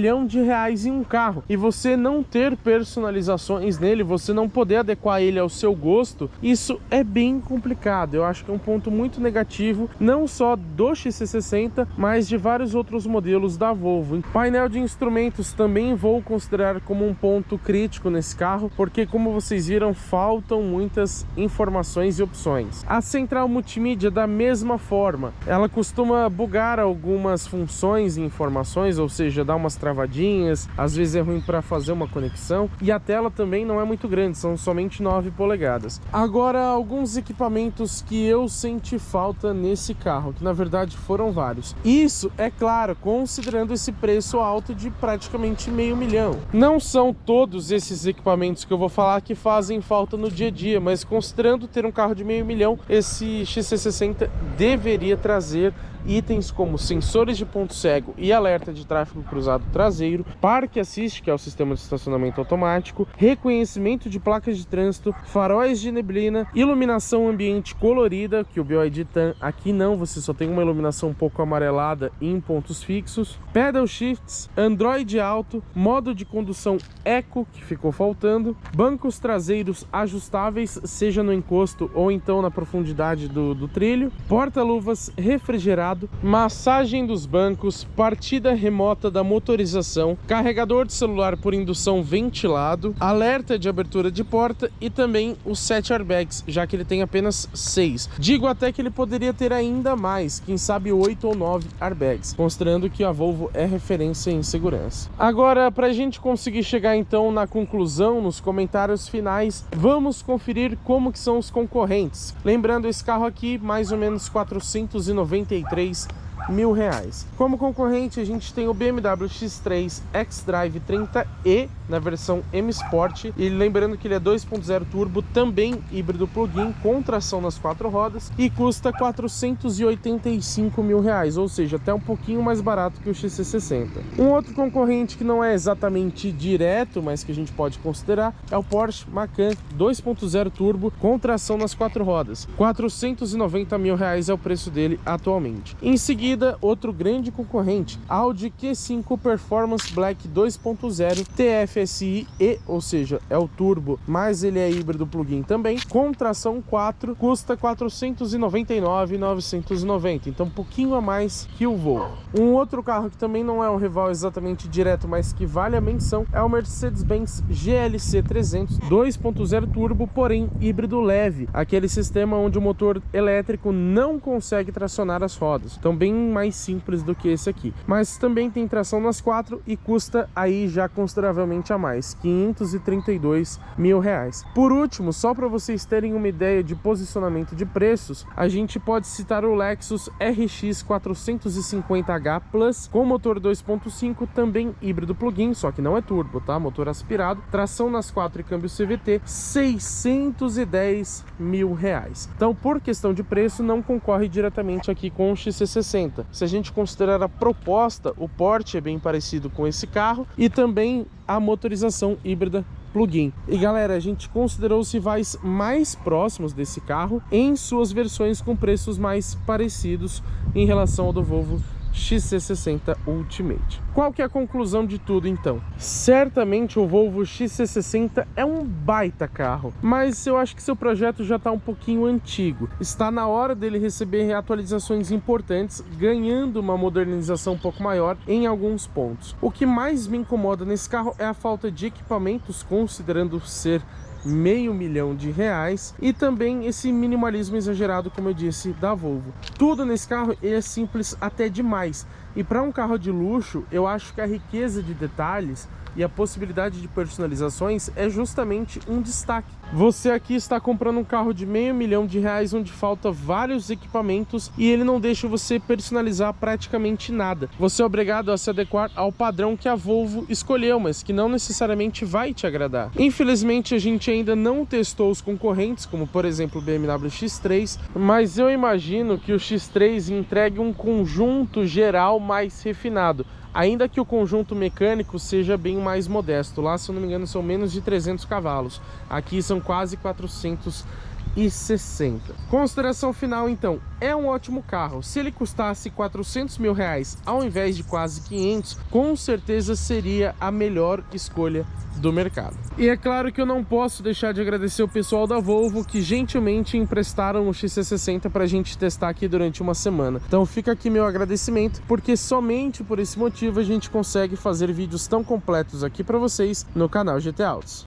em um carro e você não ter personalizações nele, você não poder adequar ele ao seu gosto, isso é bem complicado. Eu acho que é um ponto muito negativo, não só do XC60, mas de vários outros modelos da Volvo. Painel de instrumentos também vou considerar como um ponto crítico nesse carro, porque como vocês viram, faltam muitas informações e opções. A central multimídia da mesma forma, ela costuma bugar algumas funções e informações, ou seja, dá umas travadinhas, às vezes é ruim para fazer uma conexão, e a tela também não é muito grande, são somente 9 polegadas. Agora, alguns equipamentos que eu senti falta nesse carro, que na verdade foram vários. Isso, é claro, considerando esse preço alto de praticamente R$500 mil. Não são todos esses equipamentos que eu vou falar que fazem falta no dia a dia, mas considerando ter um carro de R$500 mil, esse XC60 deveria trazer itens como sensores de ponto cego e alerta de tráfego cruzado traseiro, Parque Assist, que é o sistema de estacionamento automático, reconhecimento de placas de trânsito, faróis de neblina, iluminação ambiente colorida, que o BYD TAN aqui não, você só tem uma iluminação um pouco amarelada em pontos fixos, pedal shifts, Android Auto, modo de condução Eco, que ficou faltando, bancos traseiros ajustáveis, seja no encosto ou então na profundidade do trilho, porta-luvas refrigerado, massagem dos bancos, partida remota da motorização, carregador de celular por indução ventilado, alerta de abertura de porta e também os 7 airbags, já que ele tem apenas 6. Digo até que ele poderia ter ainda mais, quem sabe 8 ou 9 airbags, considerando que a Volvo é referência em segurança. Agora, para a gente conseguir chegar então na conclusão, nos comentários finais, vamos conferir como que são os concorrentes. Lembrando, esse carro aqui, mais ou menos R$493 mil. Como concorrente, a gente tem o BMW X3 xDrive 30e na versão M Sport, e lembrando que ele é 2.0 turbo, também híbrido plug-in, com tração nas 4 rodas, e custa R$485 mil, ou seja, até um pouquinho mais barato que o XC60. Um outro concorrente que não é exatamente direto, mas que a gente pode considerar, é o Porsche Macan 2.0 turbo, com tração nas 4 rodas. R$490 mil é o preço dele atualmente. Em seguida, outro grande concorrente, Audi Q5 Performance Black 2.0 TFSI E, ou seja, é o turbo, mas ele é híbrido plug-in também, com tração 4, custa R$499.990, então um pouquinho a mais que o Volvo. Um outro carro que também não é um rival exatamente direto, mas que vale a menção, é o Mercedes-Benz GLC 300 2.0 turbo, porém híbrido leve, aquele sistema onde o motor elétrico não consegue tracionar as rodas, então bem mais simples do que esse aqui, mas também tem tração nas 4 e custa aí já consideravelmente a mais, R$532 mil. Por último, só para vocês terem uma ideia de posicionamento de preços, a gente pode citar o Lexus RX 450h Plus com motor 2.5, também híbrido plug-in, só que não é turbo, tá? Motor aspirado, tração nas 4 e câmbio CVT, R$610 mil. Então, por questão de preço, não concorre diretamente aqui com o XC60. Se a gente considerar a proposta, o porte é bem parecido com esse carro e também a motorização híbrida plug-in. E galera, a gente considerou os rivais mais próximos desse carro em suas versões com preços mais parecidos em relação ao do Volvo XC60 Ultimate. Qual que é a conclusão de tudo então? Certamente o Volvo XC60 é um baita carro, mas eu acho que seu projeto já está um pouquinho antigo. Está na hora dele receber atualizações importantes, ganhando uma modernização um pouco maior em alguns pontos. O que mais me incomoda nesse carro é a falta de equipamentos, considerando ser R$500 mil, e também esse minimalismo exagerado, como eu disse, da Volvo. Tudo nesse carro é simples até demais, e para um carro de luxo, eu acho que a riqueza de detalhes e a possibilidade de personalizações é justamente um destaque. Você aqui está comprando um carro de R$500 mil, onde falta vários equipamentos e ele não deixa você personalizar praticamente nada. Você é obrigado a se adequar ao padrão que a Volvo escolheu, mas que não necessariamente vai te agradar. Infelizmente, a gente ainda não testou os concorrentes, como por exemplo o BMW X3, mas eu imagino que o X3 entregue um conjunto geral mais refinado, ainda que o conjunto mecânico seja bem mais modesto. Lá, se eu não me engano, são menos de 300 cavalos. Aqui são quase 460. Consideração final, então, é um ótimo carro. Se ele custasse R$400 mil ao invés de quase 500, com certeza seria a melhor escolha do mercado. E é claro que eu não posso deixar de agradecer o pessoal da Volvo que gentilmente emprestaram o XC60 para a gente testar aqui durante uma semana. Então fica aqui meu agradecimento, porque somente por esse motivo a gente consegue fazer vídeos tão completos aqui para vocês no canal GT Autos.